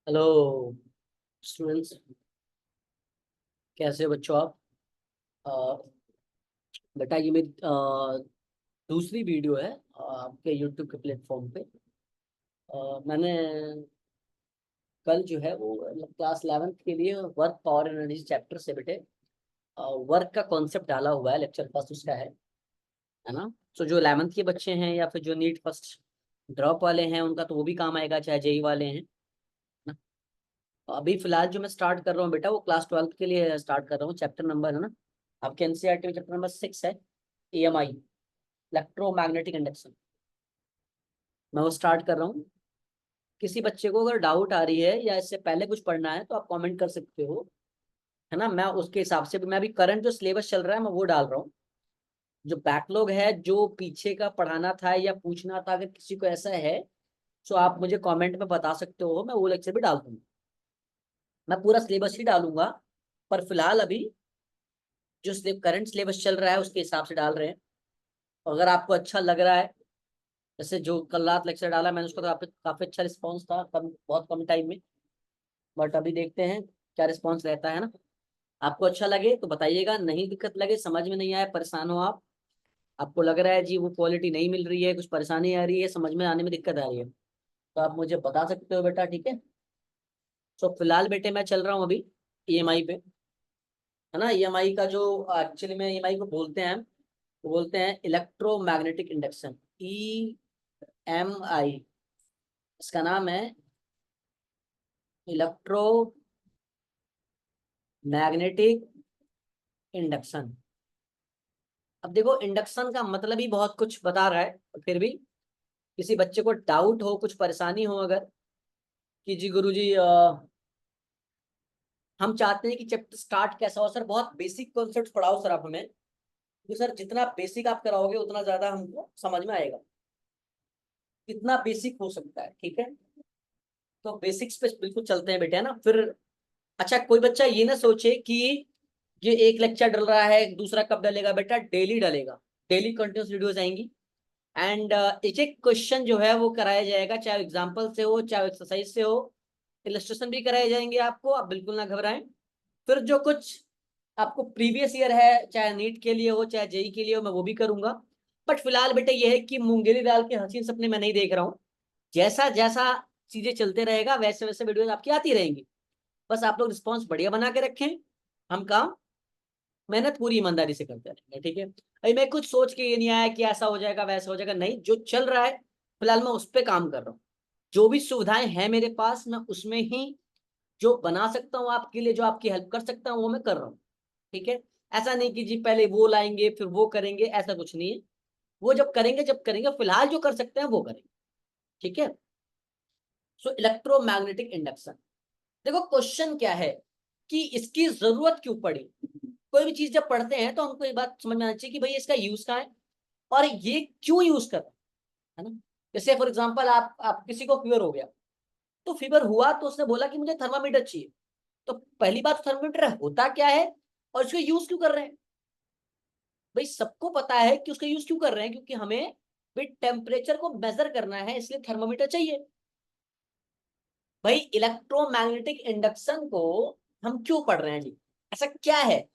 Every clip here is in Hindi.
हेलो स्टूडेंट्स, कैसे हो बच्चों आप? अ, बेटा ये मेरी दूसरी वीडियो है आपके यूट्यूब के प्लेटफॉर्म पे। मैंने कल जो है वो क्लास 11th के लिए वर्क पावर एनर्जी चैप्टर से बेटे वर्क का कॉन्सेप्ट डाला हुआ है। लेक्चर फर्स्ट उसका है ना। तो जो 11th के बच्चे हैं या फिर जो नीट फर्स्ट ड्रॉप वाले हैं उनका तो वो भी काम आएगा, चाहे जेई वाले हैं ना। अभी फिलहाल जो मैं स्टार्ट कर रहा हूँ बेटा वो क्लास 12th के लिए स्टार्ट कर रहा हूँ। चैप्टर नंबर है ना आपके एनसीईआरटी में चैप्टर नंबर 6 है, ईएमआई, इलेक्ट्रोमैग्नेटिक इंडक्शन। मैं वो स्टार्ट कर रहा हूँ। किसी बच्चे को अगर डाउट आ रही है या इससे पहले कुछ पढ़ना है तो आप कमेंट कर सकते हो, है ना। मैं उसके हिसाब से मैं अभी करंट जो सिलेबस चल रहा है मैं वो डाल रहा हूँ। जो बैकलॉग है, जो पीछे का पढ़ाना था या पूछना था, अगर किसी को ऐसा है तो आप मुझे कमेंट में बता सकते हो, मैं वो लेक्चर भी डाल दूंगा। मैं पूरा सिलेबस ही डालूंगा, पर फिलहाल अभी जो करंट सिलेबस चल रहा है उसके हिसाब से डाल रहे हैं। अगर आपको अच्छा लग रहा है, जैसे जो कल रात लेक्चर डाला मैंने उसका तो काफी काफी अच्छा रिस्पॉन्स था, बहुत कम टाइम में। बट अभी देखते हैं क्या रिस्पॉन्स रहता है ना। आपको अच्छा लगे तो बताइएगा, नहीं दिक्कत लगे, समझ में नहीं आया, परेशान हो आप, आपको लग रहा है जी वो क्वालिटी नहीं मिल रही है, कुछ परेशानी आ रही है, समझ में आने में दिक्कत आ रही है, तो आप मुझे बता सकते हो बेटा, ठीक है। तो फिलहाल बेटे मैं चल रहा हूँ अभी ईएमआई पे, है ना। ईएमआई का जो एक्चुअली में ईएमआई को बोलते हैं, वो बोलते हैं इलेक्ट्रोमैग्नेटिक इंडक्शन, EMI। इसका नाम है इलेक्ट्रो मैग्नेटिक इंडक्शन। अब देखो इंडक्शन का मतलब ही बहुत कुछ बता रहा है, और फिर भी किसी बच्चे को डाउट हो, कुछ परेशानी हो अगर, कि जी गुरुजी हम चाहते हैं कि चैप्टर स्टार्ट कैसा हो सर, बहुत बेसिक कॉन्सेप्ट पढ़ाओ सर आप हमें, क्योंकि सर जितना बेसिक आप कराओगे उतना ज्यादा हमको समझ में आएगा। कितना बेसिक हो सकता है, ठीक है। तो बेसिक्स पे बिल्कुल चलते हैं बेटे, है ना। फिर अच्छा, कोई बच्चा ये ना सोचे कि ये एक लेक्चर डल रहा है दूसरा कब डलेगा, बेटा डेली डलेगा, डेली कंटिन्यूस वीडियोस आएंगी। एंड एक एक क्वेश्चन जो है वो कराया जाएगा, चाहे एग्जाम्पल से हो चाहे एक्सरसाइज से हो, इलस्ट्रेशन भी कराए जाएंगे आपको, आप बिल्कुल ना घबराएं। फिर जो कुछ आपको प्रीवियस ईयर है, चाहे नीट के लिए हो चाहे जेई के लिए हो, मैं वो भी करूंगा। बट फिलहाल बेटा ये है कि मुंगेरी दाल के हसीन सपने मैं नहीं देख रहा हूँ। जैसा जैसा चीजें चलते रहेगा वैसे वैसे वीडियोस आपकी आती रहेंगी। बस आप लोग रिस्पॉन्स बढ़िया बना के रखें, हम काम मेहनत पूरी ईमानदारी से करते रहेंगे, ठीक है। अभी मैं कुछ सोच के ये नहीं आया कि ऐसा हो जाएगा वैसा हो जाएगा, नहीं, जो चल रहा है फिलहाल मैं उस पर काम कर रहा हूँ। जो भी सुविधाएं हैं मेरे पास मैं उसमें ही जो बना सकता हूँ आपके लिए, जो आपकी हेल्प कर सकता हूँ वो मैं कर रहा हूँ, ठीक है। ऐसा नहीं कि जी पहले वो लाएंगे फिर वो करेंगे, ऐसा कुछ नहीं है। वो जब करेंगे, फिलहाल जो कर सकते हैं वो करेंगे, ठीक है। सो इलेक्ट्रोमैग्नेटिक इंडक्शन, देखो क्वेश्चन क्या है कि इसकी जरूरत क्यों पड़ी। कोई भी चीज जब पढ़ते हैं तो हमको ये बात समझ में आनी चाहिए कि भाई इसका यूज कहाँ है और ये क्यों यूज कर रहे हैं, है ना। जैसे फॉर एग्जांपल आप किसी को फीवर हो गया, तो फीवर हुआ तो उसने बोला कि मुझे थर्मामीटर चाहिए। तो पहली बात, थर्मामीटर होता क्या है और इसको यूज क्यों कर रहे हैं। भाई सबको पता है कि उसका यूज क्यों कर रहे हैं, क्योंकि हमें भाई टेम्परेचर को मेजर करना है, इसलिए थर्मामीटर चाहिए। भाई इलेक्ट्रोमैग्नेटिक इंडक्शन को हम क्यों पढ़ रहे हैं जी, ऐसा क्या है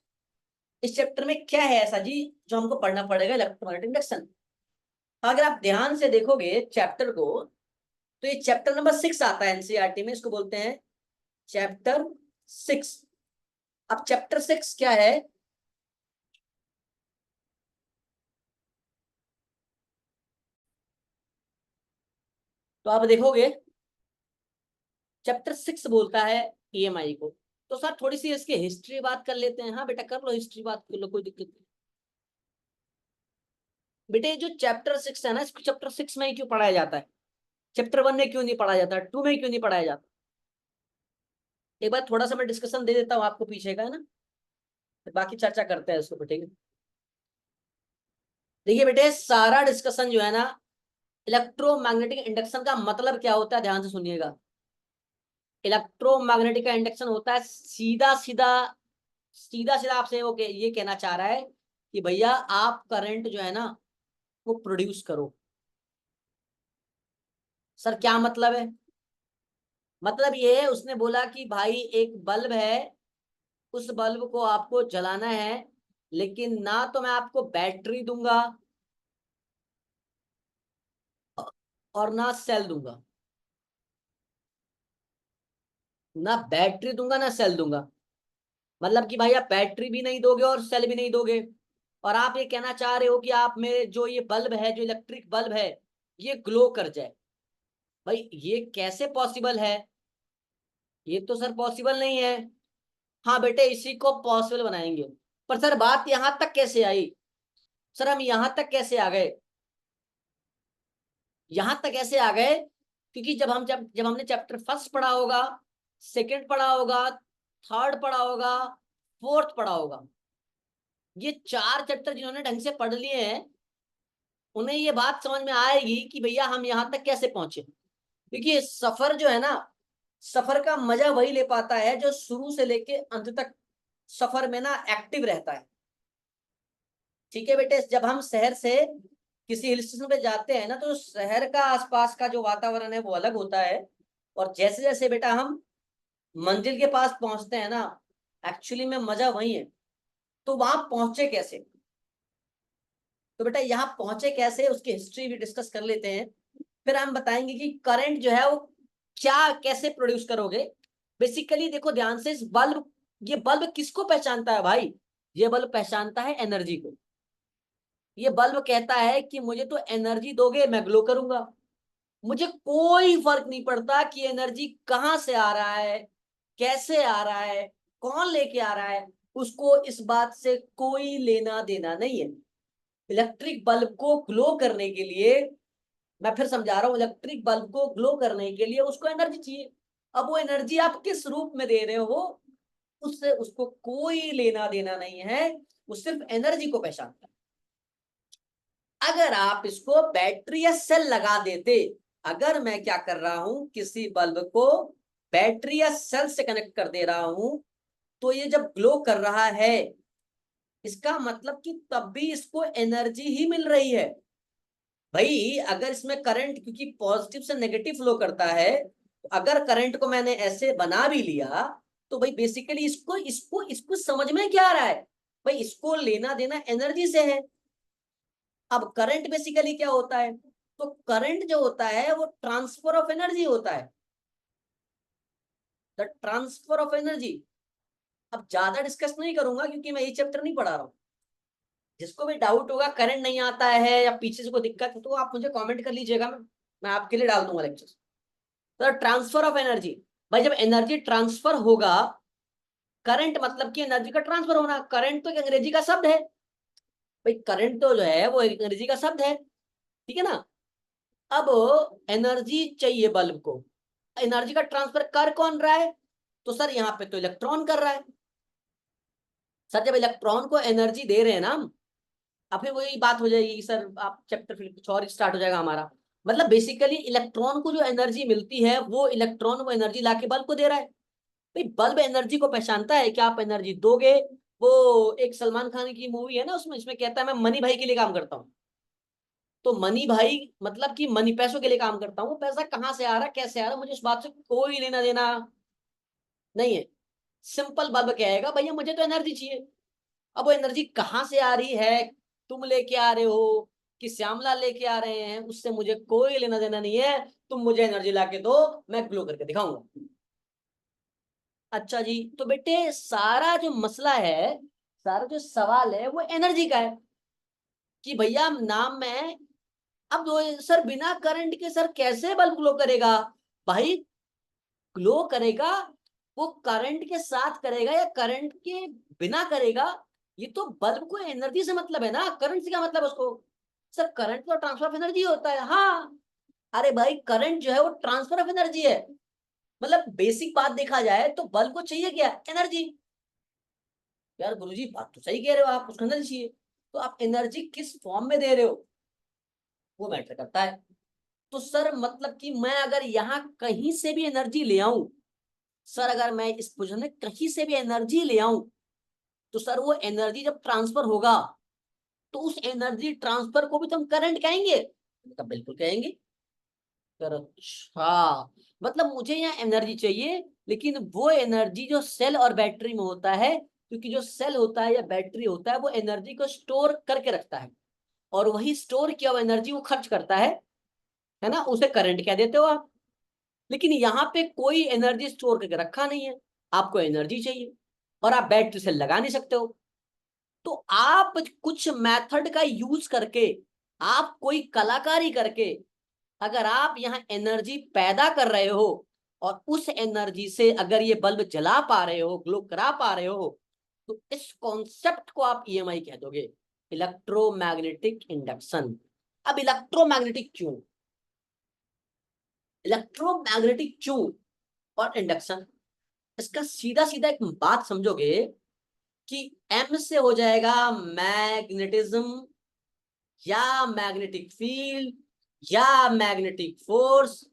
इस चैप्टर में, क्या है ऐसा जी जो हमको पढ़ना पड़ेगा इलेक्ट्रोमैग्नेटिक इंडक्शन। अगर आप ध्यान से देखोगे चैप्टर को, तो ये चैप्टर नंबर 6 आता है एनसीईआरटी में, इसको बोलते हैं चैप्टर 6। अब चैप्टर 6 क्या है, तो आप देखोगे चैप्टर 6 बोलता है ईएमआई को। तो सर थोड़ी सी इसकी हिस्ट्री बात कर लेते हैं, हाँ बेटा कर लो, हिस्ट्री बात कर लो, कोई दिक्कत नहीं। बेटे जो चैप्टर 6 है ना, इसको चैप्टर 6 में ही क्यों पढ़ाया जाता है, चैप्टर 1 में क्यों नहीं पढ़ाया जाता, 2 में क्यों नहीं पढ़ाया जाता। एक बार थोड़ा सा मैं डिस्कशन दे देता हूँ आपको पीछे का, है ना, फिर बाकी चर्चा करते हैं इसको पे, ठीक है। देखिए बेटे सारा डिस्कशन जो है ना, इलेक्ट्रोमैग्नेटिक इंडक्शन का मतलब क्या होता है, ध्यान से सुनिएगा। इलेक्ट्रोमैग्नेटिक का इंडक्शन होता है सीधा सीधा, सीधा सीधा आपसे वो ये कहना चाह रहा है कि भैया आप करंट जो है ना वो प्रोड्यूस करो। सर क्या मतलब है, मतलब ये है, उसने बोला कि भाई एक बल्ब है, उस बल्ब को आपको जलाना है, लेकिन ना तो मैं आपको बैटरी दूंगा और ना सेल दूंगा। ना बैटरी दूंगा ना सेल दूंगा। मतलब कि भाई आप बैटरी भी नहीं दोगे और सेल भी नहीं दोगे, और आप ये कहना चाह रहे हो कि आप मेरे जो ये बल्ब है, जो इलेक्ट्रिक बल्ब है, ये ग्लो कर जाए। भाई ये कैसे पॉसिबल है? ये तो सर पॉसिबल नहीं है। हाँ बेटे, इसी को पॉसिबल बनाएंगे। पर सर बात यहां तक कैसे आई? सर हम यहां तक कैसे आ गए? यहां तक ऐसे आ गए क्योंकि जब हमने चैप्टर फर्स्ट पढ़ा होगा, सेकंड पढ़ा होगा, थर्ड पढ़ा होगा, फोर्थ पढ़ा होगा, ये चार चैप्टर जिन्होंने ढंग से पढ़ लिए हैं, उन्हें ये बात समझ में आएगी कि भैया हम यहां तक कैसे पहुंचे। क्योंकि सफर जो है ना, सफर का मजा वही ले पाता है जो शुरू से लेके अंत तक सफर में ना एक्टिव रहता है। ठीक है बेटे, जब हम शहर से किसी हिल स्टेशन पे जाते हैं ना, तो शहर का आसपास का जो वातावरण है वो अलग होता है। और जैसे जैसे बेटा हम मंजिल के पास पहुंचते हैं ना, एक्चुअली में मजा वही है। तो वहां पहुंचे कैसे? तो बेटा यहाँ पहुंचे कैसे, उसकी हिस्ट्री भी डिस्कस कर लेते हैं। फिर हम बताएंगे कि करंट जो है वो क्या, कैसे प्रोड्यूस करोगे। बेसिकली देखो ध्यान से, इस बल्ब, ये बल्ब किसको पहचानता है भाई? ये बल्ब पहचानता है एनर्जी को। ये बल्ब कहता है कि मुझे तो एनर्जी दोगे मैं ग्लो करूंगा। मुझे कोई फर्क नहीं पड़ता कि एनर्जी कहाँ से आ रहा है, कैसे आ रहा है, कौन लेके आ रहा है। उसको इस बात से कोई लेना देना नहीं है। इलेक्ट्रिक बल्ब को ग्लो करने के लिए, मैं फिर समझा रहा हूं, इलेक्ट्रिक बल्ब को ग्लो करने के लिए उसको एनर्जी चाहिए। अब वो एनर्जी आप किस रूप में दे रहे हो, उससे उसको कोई लेना देना नहीं है। वो सिर्फ एनर्जी को पहचानता है। अगर आप इसको बैटरी या सेल लगा देते, अगर मैं क्या कर रहा हूं, किसी बल्ब को बैटरी या सेल से कनेक्ट कर दे रहा हूं, तो ये जब ग्लो कर रहा है, इसका मतलब कि तब भी इसको एनर्जी ही मिल रही है। भाई अगर इसमें करंट, क्योंकि पॉजिटिव से नेगेटिव फ्लो करता है, तो अगर करंट को मैंने ऐसे बना भी लिया, तो भाई बेसिकली इसको इसको इसको समझ में क्या आ रहा है? भाई इसको लेना देना एनर्जी से है। अब करंट बेसिकली क्या होता है? तो करंट जो होता है वो ट्रांसफर ऑफ एनर्जी होता है। The transfer of energy. अब ज्यादा डिस्कस नहीं करूंगा क्योंकि मैं ये चैप्टर नहीं पढ़ा रहा हूँ। जिसको भी डाउट होगा, करंट नहीं आता है या पीछे से कोई दिक्कत है, तो आप मुझे कमेंट कर लीजिएगा, मैं आपके लिए डाल दूंगा लेक्चर। तो ट्रांसफर ऑफ एनर्जी, भाई जब एनर्जी ट्रांसफर होगा, करंट मतलब कि एनर्जी का ट्रांसफर होना। करंट तो एक अंग्रेजी का शब्द है। भाई करंट तो जो है वो एक अंग्रेजी का शब्द है। ठीक है ना? अब एनर्जी चाहिए बल्ब को, एनर्जी का ट्रांसफर कर कौन रहा है? तो सर यहाँ पे तो इलेक्ट्रॉन कर रहा है। सर जब इलेक्ट्रॉन को एनर्जी दे रहे हैं ना हम, अब फिर वही बात हो जाएगी कि सर आप चैप्टर फिर कुछ और स्टार्ट हो जाएगा हमारा। मतलब बेसिकली इलेक्ट्रॉन को जो एनर्जी मिलती है, वो इलेक्ट्रॉन वो एनर्जी लाके बल्ब को दे रहा है। भाई बल्ब एनर्जी को पहचानता है कि आप एनर्जी दोगे। वो एक सलमान खान की मूवी है ना, उसमें इसमें कहता है मैं मनी भाई के लिए काम करता हूँ। तो मनी भाई मतलब कि मनी, पैसों के लिए काम करता हूँ। पैसा कहाँ से आ रहा है, कैसे आ रहा है, मुझे उस बात से कोई लेना देना नहीं है। सिंपल बल्ब कहेगा भैया मुझे तो एनर्जी चाहिए। अब वो एनर्जी कहाँ से आ रही है, तुम लेके आ रहे हो कि श्यामला लेके आ रहे हैं, उससे मुझे कोई लेना देना नहीं है। तुम मुझे एनर्जी ला के दो, मैं ग्लो करके दिखाऊंगा। अच्छा जी, तो बेटे सारा जो मसला है, सारा जो सवाल है वो एनर्जी का है कि भैया नाम में, अब सर बिना करंट के सर कैसे बल्ब ग्लो करेगा? भाई ग्लो करेगा, वो करंट के साथ करेगा या करंट के बिना करेगा? ये तो बल्ब को एनर्जी से मतलब है ना, करंट से क्या मतलब है उसको? सर करंट तो ट्रांसफर ऑफ एनर्जी होता है। हाँ, अरे भाई करंट जो है वो ट्रांसफर ऑफ एनर्जी है। मतलब बेसिक बात देखा जाए तो बल्ब को चाहिए क्या? एनर्जी। यार गुरुजी बात तो सही कह रहे हो आप, उसको एनर्जी चाहिए। तो आप एनर्जी किस फॉर्म में दे रहे हो, वो मैटर करता है। तो सर मतलब कि मैं अगर यहाँ कहीं से भी एनर्जी ले आऊं, सर अगर मैं इस पोजिशन में कहीं से भी एनर्जी ले आऊं, तो सर वो एनर्जी जब ट्रांसफर होगा, तो उस एनर्जी ट्रांसफर को भी तो हम करंट कहेंगे। तो बिल्कुल कहेंगे। सर अच्छा, मतलब मुझे यहाँ एनर्जी चाहिए, लेकिन वो एनर्जी जो सेल और बैटरी में होता है, क्योंकि जो सेल होता है या बैटरी होता है वो एनर्जी को स्टोर करके रखता है, और वही स्टोर किया हुआ एनर्जी वो खर्च करता है ना, उसे करंट कह देते हो आप। लेकिन यहाँ पे कोई एनर्जी स्टोर करके रखा नहीं है, आपको एनर्जी चाहिए, और आप बैटरी से लगा नहीं सकते हो। तो आप कुछ मेथड का यूज करके, आप कोई कलाकारी करके, अगर आप यहाँ एनर्जी पैदा कर रहे हो, और उस एनर्जी से अगर ये बल्ब जला पा रहे हो, ग्लो करा पा रहे हो, तो इस कॉन्सेप्ट को आप ईएमआई कह दोगे, इलेक्ट्रोमैग्नेटिक इंडक्शन। अब इलेक्ट्रोमैग्नेटिक क्यों, इलेक्ट्रोमैग्नेटिक क्यों और इंडक्शन, इसका सीधा सीधा एक बात समझोगे कि एम से हो जाएगा मैग्नेटिज्म, या मैग्नेटिक फील्ड, या मैग्नेटिक फोर्स।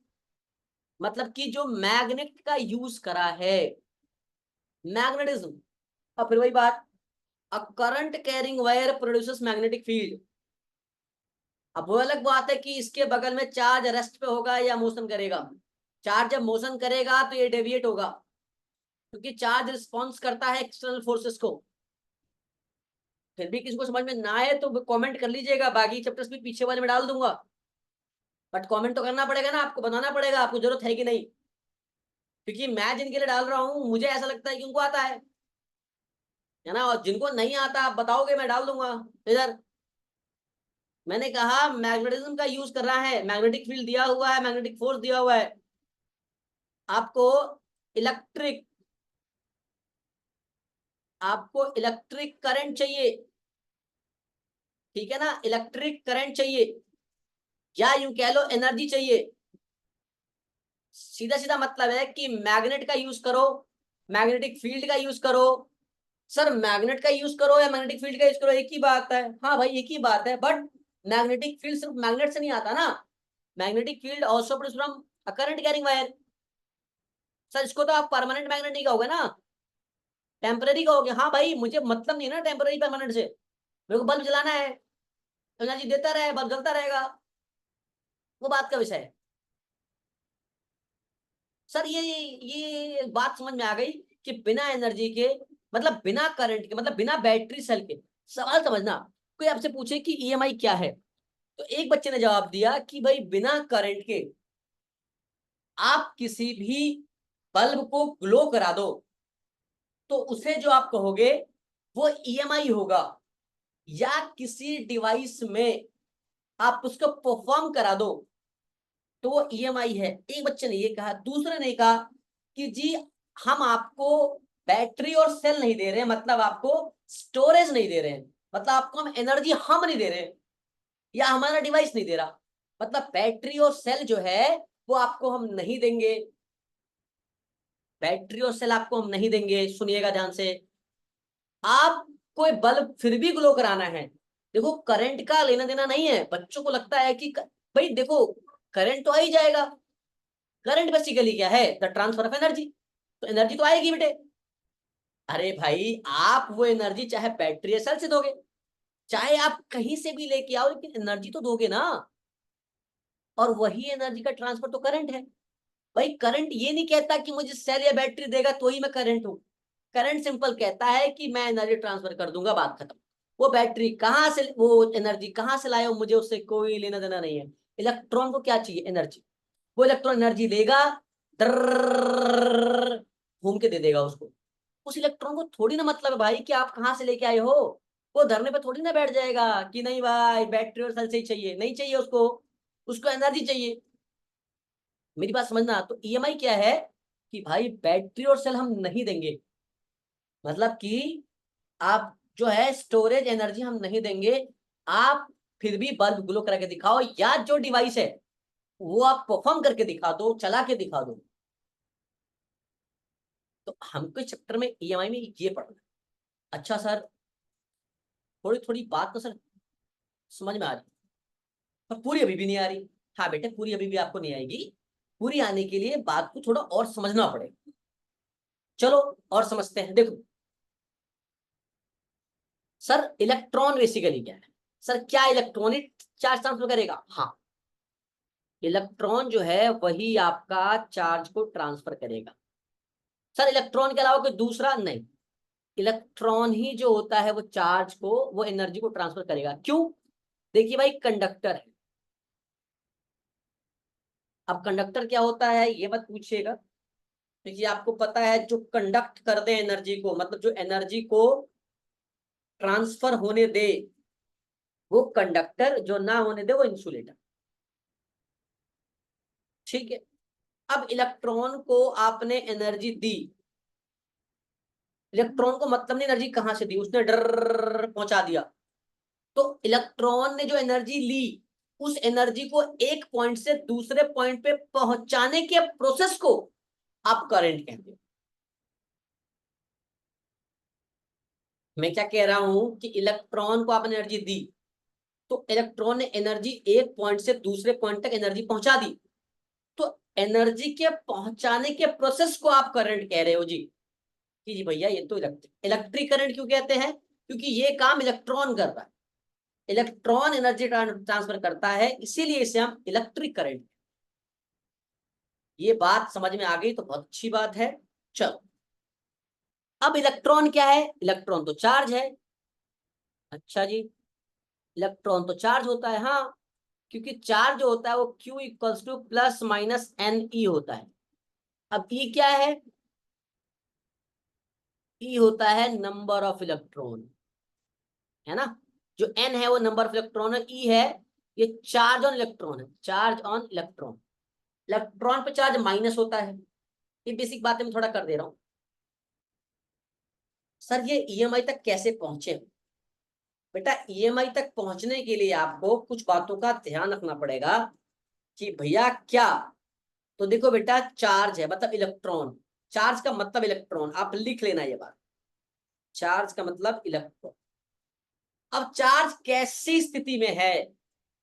मतलब कि जो मैग्नेट का यूज करा है, मैग्नेटिज्म। अब फिर वही बात, अ current carrying wire produces magnetic field. अब वो अलग बात है कि इसके बगल में चार्ज रेस्ट पे होगा या मोशन करेगा। चार्ज जब मोशन करेगा तो ये डेविएट होगा, क्योंकि चार्ज रिस्पॉन्स करता है एक्सटर्नल फोर्सेस को। फिर भी किसी को समझ में ना आए तो कमेंट कर लीजिएगा, बाकी चैप्टर्स भी पीछे वाले में डाल दूंगा, बट कमेंट तो करना पड़ेगा ना, आपको बताना पड़ेगा आपको जरूरत है कि नहीं, क्योंकि मैं जिनके लिए डाल रहा हूँ मुझे ऐसा लगता है कि उनको आता है ना, और जिनको नहीं आता आप बताओगे मैं डाल दूंगा इधर। मैंने कहा मैग्नेटिज्म का यूज कर रहा है, मैग्नेटिक फील्ड दिया हुआ है, मैग्नेटिक फोर्स दिया हुआ है आपको, इलेक्ट्रिक, आपको इलेक्ट्रिक करंट चाहिए, ठीक है ना, इलेक्ट्रिक करंट चाहिए, या यूं कह लो एनर्जी चाहिए। सीधा सीधा मतलब है कि मैग्नेट का यूज करो, मैग्नेटिक फील्ड का यूज करो। सर मैग्नेट का यूज करो या मैग्नेटिक फील्ड का यूज करो, एक ही बात है। हाँ भाई एक ही बात है, बट मैग्नेटिक फील्ड सिर्फ मैग्नेट से नहीं आता ना, magnetic field also produce from a current carrying wire. Sir इसको तो आप परमानेंट मैग्नेट नहीं कहोगे ना, टेम्पररी कहोगे। हाँ भाई मुझे मतलब नहीं ना टेम्पररी परमानेंट से, मेरे को बल्ब जलाना है, एनर्जी देता रहे, बल्ब जलता रहेगा, वो बात का विषय है। सर ये बात समझ में आ गई कि बिना एनर्जी के, मतलब बिना करंट के, मतलब बिना बैटरी सेल के। सवाल समझना, कोई आपसे पूछे कि ईएमआई क्या है, तो एक बच्चे ने जवाब दिया कि भाई बिना करंट के आप किसी भी बल्ब को ग्लो करा दो, तो उसे जो आप कहोगे वो ईएमआई होगा, या किसी डिवाइस में आप उसको परफॉर्म करा दो तो वो ईएमआई है। एक बच्चे ने ये कहा, दूसरे ने कहा कि जी हम आपको बैटरी और सेल नहीं दे रहे हैं, मतलब आपको स्टोरेज नहीं दे रहे हैं, मतलब आपको हम एनर्जी हम नहीं दे रहे हैं, या हमारा डिवाइस नहीं दे रहा, मतलब बैटरी और सेल जो है वो आपको हम नहीं देंगे, बैटरी और सेल आपको हम नहीं देंगे। सुनिएगा ध्यान से, आप कोई बल्ब फिर भी ग्लो कराना है, देखो करंट का लेना देना नहीं है। बच्चों को लगता है कि भाई देखो करंट तो आ ही जाएगा, करंट बेसिकली क्या है, द ट्रांसफर ऑफ एनर्जी, तो एनर्जी तो आएगी बेटे। अरे भाई आप वो एनर्जी चाहे बैटरी या सेल से दोगे, चाहे आप कहीं से भी लेके आओ, लेकिन एनर्जी तो दोगे ना, और वही एनर्जी का ट्रांसफर तो करंट है। भाई करंट ये नहीं कहता कि मुझे सेल या बैटरी देगा तो ही मैं करंट हूं, करंट सिंपल कहता है कि मैं एनर्जी ट्रांसफर कर दूंगा, बात खत्म। वो बैटरी कहाँ से, वो एनर्जी कहाँ से लाए हो, मुझे उससे कोई लेना देना नहीं है। इलेक्ट्रॉन को क्या चाहिए, एनर्जी, वो इलेक्ट्रॉन एनर्जी लेगा, दर्रर्रर्र घूम के दे देगा उसको। उस इलेक्ट्रॉन को थोड़ी ना मतलब है भाई कि आप कहाँ से लेके आए हो, वो धरने पे थोड़ी ना बैठ जाएगा कि नहीं भाई बैटरी और सेल से ही चाहिए, नहीं चाहिए उसको, उसको एनर्जी चाहिए। मेरी बात समझना, तो ईएमआई क्या है कि भाई बैटरी और सेल हम नहीं देंगे, मतलब कि आप जो है स्टोरेज एनर्जी हम नहीं देंगे, आप फिर भी बल्ब ग्लो करके दिखाओ, या जो डिवाइस है वो आप परफॉर्म करके दिखा दो, चला के दिखा दो। तो हमको चैप्टर में ईएमआई में ये पढ़ना है। अच्छा सर, थोड़ी थोड़ी बात तो सर समझ में आ रही, पर पूरी अभी भी नहीं आ रही। हाँ बेटे पूरी अभी भी आपको नहीं आएगी, पूरी आने के लिए बात को थोड़ा और समझना पड़ेगा। चलो और समझते हैं, देखो सर इलेक्ट्रॉन बेसिकली क्या है, सर क्या इलेक्ट्रॉनिक चार्ज ट्रांसफर करेगा, हाँ। इलेक्ट्रॉन जो है वही आपका चार्ज को ट्रांसफर करेगा। सर इलेक्ट्रॉन के अलावा कोई दूसरा नहीं, इलेक्ट्रॉन ही जो होता है वो चार्ज को, वो एनर्जी को ट्रांसफर करेगा। क्यों? देखिए भाई, कंडक्टर है। अब कंडक्टर क्या होता है ये मत पूछिएगा, क्योंकि आपको पता है जो कंडक्ट कर दे एनर्जी को, मतलब जो एनर्जी को ट्रांसफर होने दे वो कंडक्टर, जो ना होने दे वो इंसुलेटर। ठीक है। अब इलेक्ट्रॉन को आपने एनर्जी दी, इलेक्ट्रॉन को मतलब नहीं एनर्जी कहां से दी, उसने डर पहुंचा दिया। तो इलेक्ट्रॉन ने जो एनर्जी ली, उस एनर्जी को एक पॉइंट से दूसरे पॉइंट पे पहुंचाने के प्रोसेस को आप करंट कहते हो। मैं क्या कह रहा हूं कि इलेक्ट्रॉन को आपने एनर्जी दी, तो इलेक्ट्रॉन ने एनर्जी एक पॉइंट से दूसरे पॉइंट तक एनर्जी पहुंचा दी, तो एनर्जी के पहुंचाने के प्रोसेस को आप करंट कह रहे हो जी। कि जी भैया ये तो इलेक्ट्रिक करंट क्यों कहते हैं, क्योंकि ये काम इलेक्ट्रॉन कर रहा है, इलेक्ट्रॉन एनर्जी ट्रांसफर करता है, इसीलिए इसे हम इलेक्ट्रिक करंट। ये बात समझ में आ गई तो बहुत अच्छी बात है। चलो, अब इलेक्ट्रॉन क्या है? इलेक्ट्रॉन तो चार्ज है। अच्छा जी, इलेक्ट्रॉन तो चार्ज होता है, हाँ, क्योंकि चार्ज जो होता है वो Q equals to plus minus n e होता है। अब ई क्या है? ई होता है नंबर ऑफ इलेक्ट्रॉन, है ना। जो एन है वो नंबर ऑफ इलेक्ट्रॉन है, ई है ये चार्ज ऑन इलेक्ट्रॉन है, चार्ज ऑन इलेक्ट्रॉन। इलेक्ट्रॉन पे चार्ज माइनस होता है। ये बेसिक बातें मैं थोड़ा कर दे रहा हूं। सर ये ईएमआई तक कैसे पहुंचे? बेटा ईएमआई तक पहुंचने के लिए आपको कुछ बातों का ध्यान रखना पड़ेगा कि भैया क्या। तो देखो बेटा, चार्ज है मतलब इलेक्ट्रॉन, चार्ज का मतलब इलेक्ट्रॉन, आप लिख लेना ये बात, चार्ज का मतलब इलेक्ट्रॉन। अब चार्ज कैसी स्थिति में है?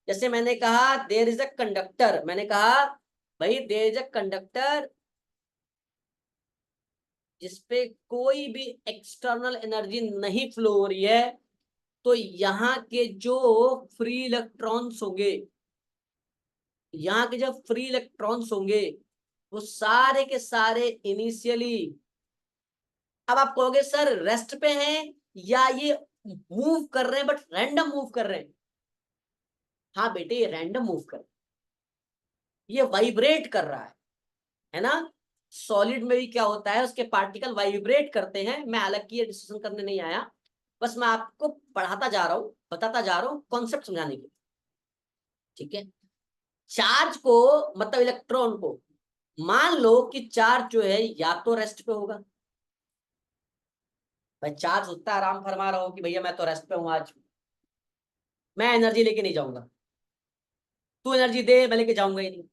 जैसे मैंने कहा देयर इज अ कंडक्टर, मैंने कहा भाई देयर इज अ कंडक्टर जिसपे कोई भी एक्सटर्नल एनर्जी नहीं फ्लो हो रही है, तो यहाँ के जो फ्री इलेक्ट्रॉन्स होंगे, यहाँ के जो फ्री इलेक्ट्रॉन्स होंगे वो सारे के सारे इनिशियली, अब आप कहोगे सर रेस्ट पे हैं या ये मूव कर रहे हैं, बट रैंडम मूव कर रहे हैं। हाँ बेटे, ये रैंडम मूव कर रहे हैं, ये वाइब्रेट कर रहा है ना। सॉलिड में भी क्या होता है, उसके पार्टिकल वाइब्रेट करते हैं। मैं हालांकि ये डिस्कशन करने नहीं आया, बस मैं आपको पढ़ाता जा रहा हूँ, बताता जा रहा हूँ कॉन्सेप्ट समझाने के। ठीक है। चार्ज को मतलब इलेक्ट्रॉन को, मान लो कि चार्ज जो है या तो रेस्ट पे होगा, भाई चार्ज उतना आराम फरमा रहा हो कि भैया मैं तो रेस्ट पे हूं आज, मैं एनर्जी लेके नहीं जाऊंगा, तू एनर्जी दे मैं लेके जाऊंगा ही नहीं,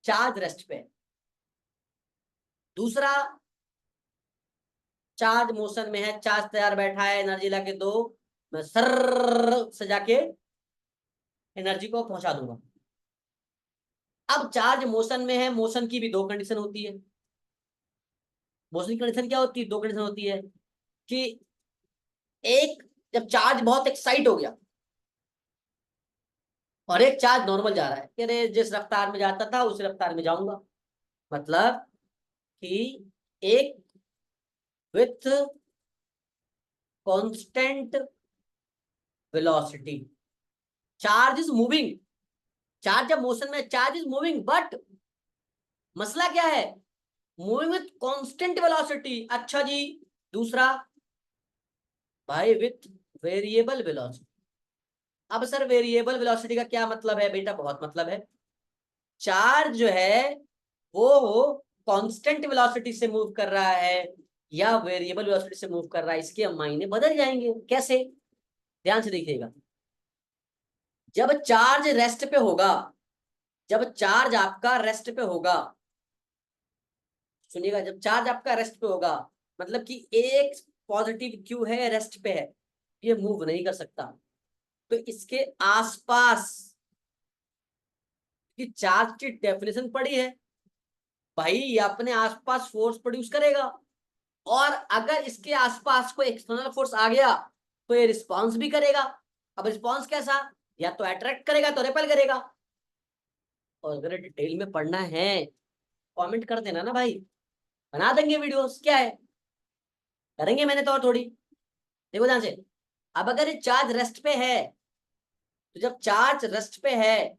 चार्ज रेस्ट पे है। दूसरा, चार्ज मोशन में है, चार्ज तैयार बैठा है, एनर्जी लाके दो, मैं सर से जाके एनर्जी को पहुंचा दूंगा। अब चार्ज मोशन में है, मोशन की भी दो कंडीशन होती है। मोशन की कंडीशन क्या होती है? दो कंडीशन होती है कि एक, जब चार्ज बहुत एक्साइट हो गया, और एक चार्ज नॉर्मल जा रहा है कि अरे जिस रफ्तार में जाता था उसी रफ्तार में जाऊंगा, मतलब कि एक with constant velocity, charge is moving, charge जब मोशन में, चार्ज इज मूविंग, बट मसला क्या है? Moving with constant velocity. अच्छा जी, दूसरा भाई विथ वेरिएबल वेलोसिटी। अब सर वेरिएबल वेलोसिटी का क्या मतलब है? बेटा बहुत मतलब है। चार्ज जो है वो कांस्टेंट वेलोसिटी से मूव कर रहा है या वेरिएबल वेलोसिटी से मूव कर रहा है, इसके मायने बदल जाएंगे। कैसे? ध्यान से देखिएगा। जब चार्ज रेस्ट पे होगा, जब चार्ज आपका रेस्ट पे होगा, सुनिएगा, जब चार्ज आपका रेस्ट पे होगा, मतलब कि एक पॉजिटिव क्यू है, रेस्ट पे है, ये मूव नहीं कर सकता, तो इसके आसपास की चार्ज की डेफिनेशन पड़ी है भाई, ये अपने आसपास फोर्स प्रोड्यूस करेगा, और अगर इसके आसपास कोई एक्सटर्नल फोर्स आ गया तो ये रिस्पॉन्स भी करेगा। अब रिस्पॉन्स कैसा? या तो अट्रैक्ट करेगा तो रिपेल करेगा। और अगर डिटेल में पढ़ना है कमेंट कर देना ना भाई, बना देंगे वीडियोस, क्या है, करेंगे मैंने तो और थोड़ी। देखो ध्यान से, अब अगर ये चार्ज रेस्ट पे है, तो जब चार्ज रेस्ट पे है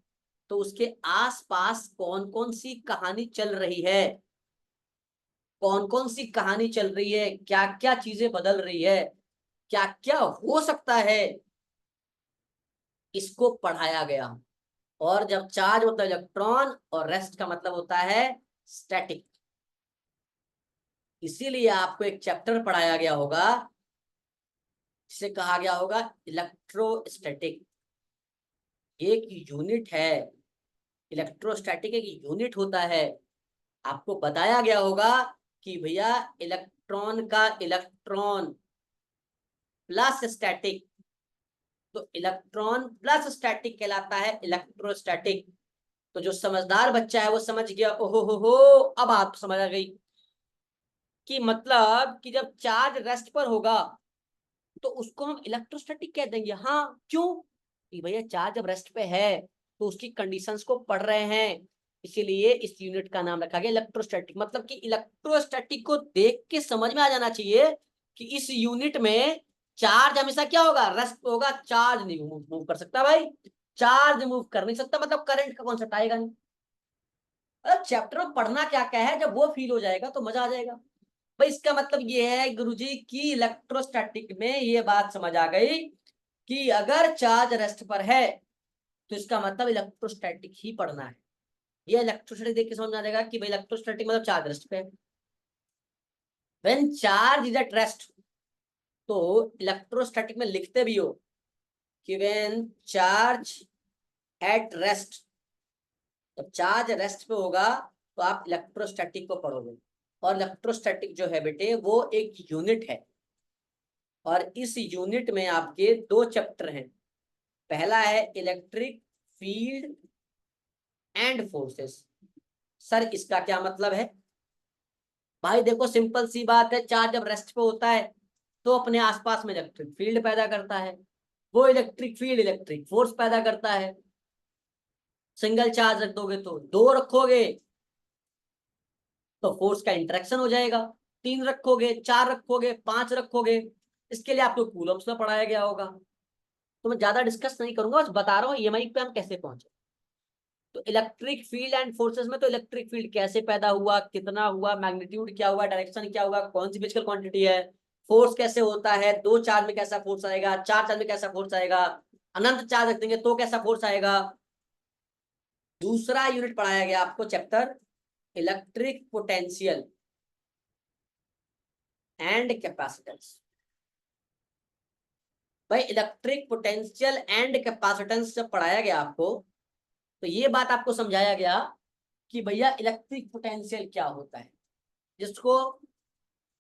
तो उसके आसपास कौन कौन सी कहानी चल रही है, कौन कौन सी कहानी चल रही है, क्या क्या चीजें बदल रही है, क्या क्या हो सकता है, इसको पढ़ाया गया। और जब चार्ज मतलब इलेक्ट्रॉन और रेस्ट का मतलब होता है स्टैटिक, इसीलिए आपको एक चैप्टर पढ़ाया गया होगा जिसे कहा गया होगा इलेक्ट्रोस्टैटिक। एक यूनिट है, इलेक्ट्रोस्टैटिक एक यूनिट होता है। आपको बताया गया होगा कि भैया इलेक्ट्रॉन का इलेक्ट्रॉन प्लस स्टैटिक, तो इलेक्ट्रॉन प्लस स्टैटिक कहलाता है इलेक्ट्रोस्टैटिक। तो जो समझदार बच्चा है वो समझ गया, ओहो हो, अब आप समझ आ गई कि मतलब कि जब चार्ज रेस्ट पर होगा तो उसको हम इलेक्ट्रोस्टैटिक कह देंगे। हाँ, क्यों? कि भैया चार्ज जब रेस्ट पे है तो उसकी कंडीशंस को पढ़ रहे हैं, इसीलिए इस यूनिट का नाम रखा गया इलेक्ट्रोस्टैटिक। मतलब कि इलेक्ट्रोस्टैटिक को देख के समझ में आ जाना चाहिए कि इस यूनिट में चार्ज हमेशा क्या होगा, रेस्ट होगा, चार्ज नहीं मूव कर सकता भाई, चार्ज मूव कर नहीं सकता, मतलब करंट का कॉन्सेप्ट आएगा नहीं। मतलब चैप्टर में पढ़ना क्या क्या है, जब वो फील हो जाएगा तो मजा आ जाएगा भाई। इसका मतलब ये है गुरुजी की इलेक्ट्रोस्टैटिक में ये बात समझ आ गई कि अगर चार्ज रेस्ट पर है तो इसका मतलब इलेक्ट्रोस्टैटिक ही पढ़ना है। ये इलेक्ट्रोस्टैटिक देख के समझ में आ जाएगा कि भाई इलेक्ट्रोस्टैटिक मतलब चार्ज रेस्ट पे है। When charge is at rest, तो इलेक्ट्रोस्टैटिक में लिखते भी हो कि व्हेन चार्ज एट रेस्ट, जब चार्ज रेस्ट पे होगा तो आप इलेक्ट्रोस्टैटिक को पढ़ोगे। और इलेक्ट्रोस्टैटिक जो है बेटे वो एक यूनिट है, और इस यूनिट में आपके दो चैप्टर हैं। पहला है electric field and forces. Sir इसका क्या मतलब है? भाई देखो सिंपल सी बात है, चार्ज जब रेस्ट पे होता है तो अपने आसपास में इलेक्ट्रिक फील्ड पैदा करता है, वो इलेक्ट्रिक फील्ड इलेक्ट्रिक फोर्स पैदा करता है। सिंगल चार्ज रख दोगे तो, दो रखोगे तो फोर्स का इंटरेक्शन हो जाएगा, तीन रखोगे, चार रखोगे, पांच रखोगे, इसके लिए आपको कूलम्स में पढ़ाया गया होगा। तो मैं ज्यादा डिस्कस नहीं करूंगा, बस बता रहा हूँ ईएमआई पे हम कैसे पहुंचे। तो इलेक्ट्रिक फील्ड एंड फोर्सेस में तो इलेक्ट्रिक फील्ड कैसे पैदा हुआ, कितना हुआ, मैग्नीट्यूड क्या हुआ, डायरेक्शन क्या हुआ, कौन सी फिजिकल क्वांटिटी है, फोर्स कैसे होता है, दो चार्ज में कैसा फोर्स आएगा, चार चार्ज में कैसा फोर्स आएगा, अनंत चार्ज रख देंगे तो कैसा फोर्स आएगा। दूसरा यूनिट पढ़ाया गया आपको chapter electric potential and capacitance. भाई इलेक्ट्रिक पोटेंशियल एंड कैपेसिटेंस जब पढ़ाया गया आपको तो ये बात आपको समझाया गया कि भैया इलेक्ट्रिक पोटेंशियल क्या होता है, जिसको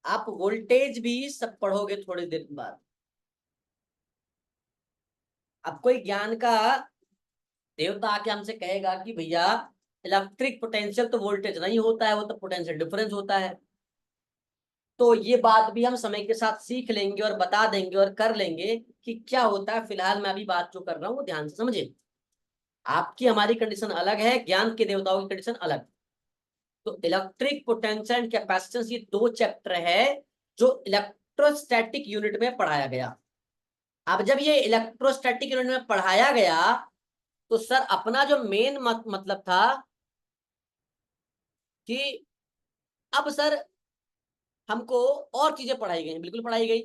आप वोल्टेज भी सब पढ़ोगे थोड़ी देर बाद। अब कोई ज्ञान का देवता आके हमसे कहेगा कि भैया इलेक्ट्रिक पोटेंशियल तो वोल्टेज नहीं होता है, वो तो पोटेंशियल डिफरेंस होता है, तो ये बात भी हम समय के साथ सीख लेंगे और बता देंगे और कर लेंगे कि क्या होता है। फिलहाल मैं अभी बात जो कर रहा हूँ वो ध्यान से समझे। आपकी हमारी कंडीशन अलग है, ज्ञान के देवताओं की कंडीशन अलग। तो इलेक्ट्रिक पोटेंशियल एंड कैपेसिटेंस ये दो चैप्टर है जो इलेक्ट्रोस्टैटिक यूनिट में पढ़ाया गया। अब जब ये इलेक्ट्रोस्टैटिक यूनिट में पढ़ाया गया तो सर अपना जो मेन मतलब था कि अब सर हमको और चीजें पढ़ाई गई, बिल्कुल पढ़ाई गई।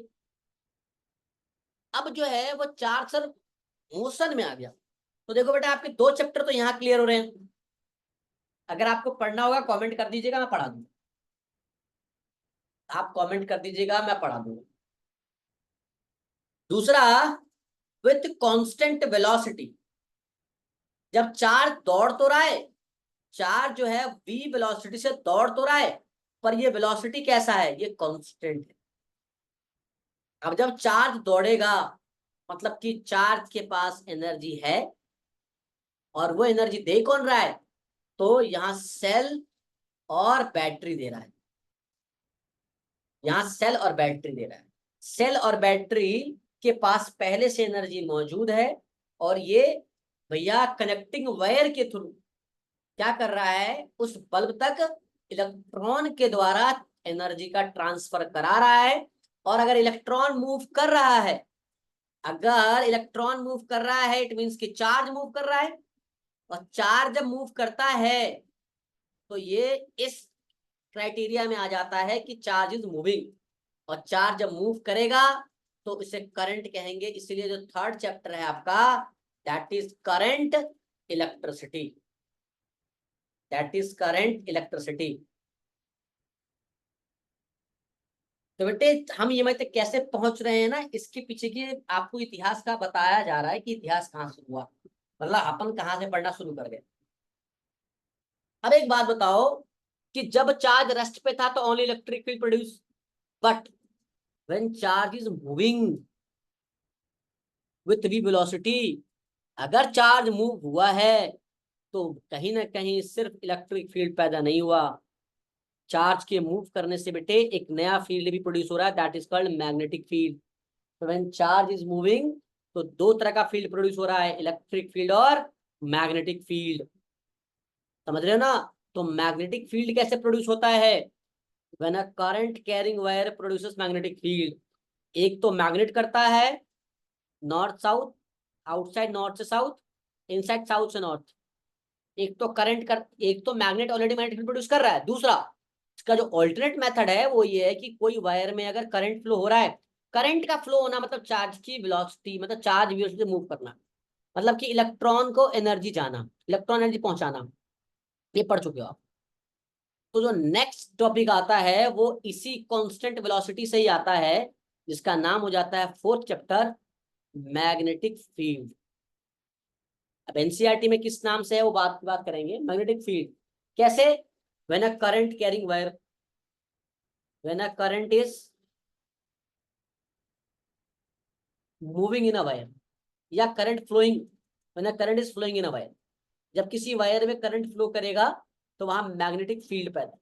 अब जो है वो चार सर मोशन में आ गया। तो देखो बेटा आपके दो चैप्टर तो यहाँ क्लियर हो रहे हैं। अगर आपको पढ़ना होगा कमेंट कर दीजिएगा, मैं पढ़ा दूंगा। आप कमेंट कर दीजिएगा, मैं पढ़ा दूंगा। दूसरा, विथ कांस्टेंट वेलोसिटी, जब चार्ज दौड़ तो रहा है, चार्ज जो है v वेलोसिटी से दौड़ तो रहा है, पर ये वेलोसिटी कैसा है, ये कांस्टेंट है। अब जब चार्ज दौड़ेगा मतलब कि चार्ज के पास एनर्जी है, और वो एनर्जी दे कौन रहा है, तो यहां सेल और बैटरी दे रहा है, यहां सेल और बैटरी दे रहा है। सेल और बैटरी के पास पहले से एनर्जी मौजूद है, और ये भैया कनेक्टिंग वायर के थ्रू क्या कर रहा है, उस बल्ब तक इलेक्ट्रॉन के द्वारा एनर्जी का ट्रांसफर करा रहा है। और अगर इलेक्ट्रॉन मूव कर रहा है, अगर इलेक्ट्रॉन मूव कर रहा है, इट मींस कि चार्ज मूव कर रहा है। और चार्ज जब मूव करता है तो ये इस क्राइटेरिया में आ जाता है कि चार्ज इज मूविंग। और चार्ज जब मूव करेगा तो इसे करंट कहेंगे। इसलिए जो थर्ड चैप्टर है आपका, that is current electricity, that is current electricity. तो बेटे हम ये मतलब कैसे पहुंच रहे हैं ना, इसके पीछे की आपको इतिहास का बताया जा रहा है कि इतिहास कहाँ से हुआ, मतलब अपन कहाँ से पढ़ना शुरू कर गए। अब एक बात बताओ कि जब चार्ज रेस्ट पे था तो only electric field produce, but when charge is moving with v velocity, अगर चार्ज मूव हुआ है तो कहीं ना कहीं सिर्फ इलेक्ट्रिक फील्ड पैदा नहीं हुआ, चार्ज के मूव करने से बेटे एक नया फील्ड भी प्रोड्यूस हो रहा है, that is called magnetic field. तो व्हेन चार्ज इज मूविंग तो दो तरह का फील्ड प्रोड्यूस हो रहा है, इलेक्ट्रिक फील्ड और मैग्नेटिक फील्ड। समझ रहे हो ना? तो मैग्नेटिक फील्ड कैसे प्रोड्यूस होता है, when a current carrying wire produces magnetic field. एक तो मैग्नेट करता है नॉर्थ साउथ, आउटसाइड नॉर्थ से साउथ, इनसाइड साउथ से नॉर्थ। एक तो करंट कर, एक तो magnet already magnetic field produce कर रहा है। दूसरा इसका जो ऑल्टरनेट मेथड है वो ये है कि कोई वायर में अगर करंट फ्लो हो रहा है, करंट का फ्लो होना मतलब चार्ज की वेलोसिटी, मतलब चार्ज वेलोसिटी से मूव करना, मतलब कि इलेक्ट्रॉन को एनर्जी जाना, इलेक्ट्रॉन एनर्जी पहुंचाना। ये पढ़ चुके हो आप। तो जो नेक्स्ट टॉपिक आता है वो इसी कांस्टेंट वेलोसिटी से ही आता है, जिसका नाम हो जाता है फोर्थ चैप्टर, मैग्नेटिक फील्ड। अब एनसीईआरटी में किस नाम से है वो बात करेंगे। मैग्नेटिक फील्ड कैसे, when a current carrying wire, when a current is moving in a wire, या current flowing, when a current is flowing in a wire. जब किसी वायर में करंट फ्लो करेगा तो वहां मैग्नेटिक फील्ड पैदा।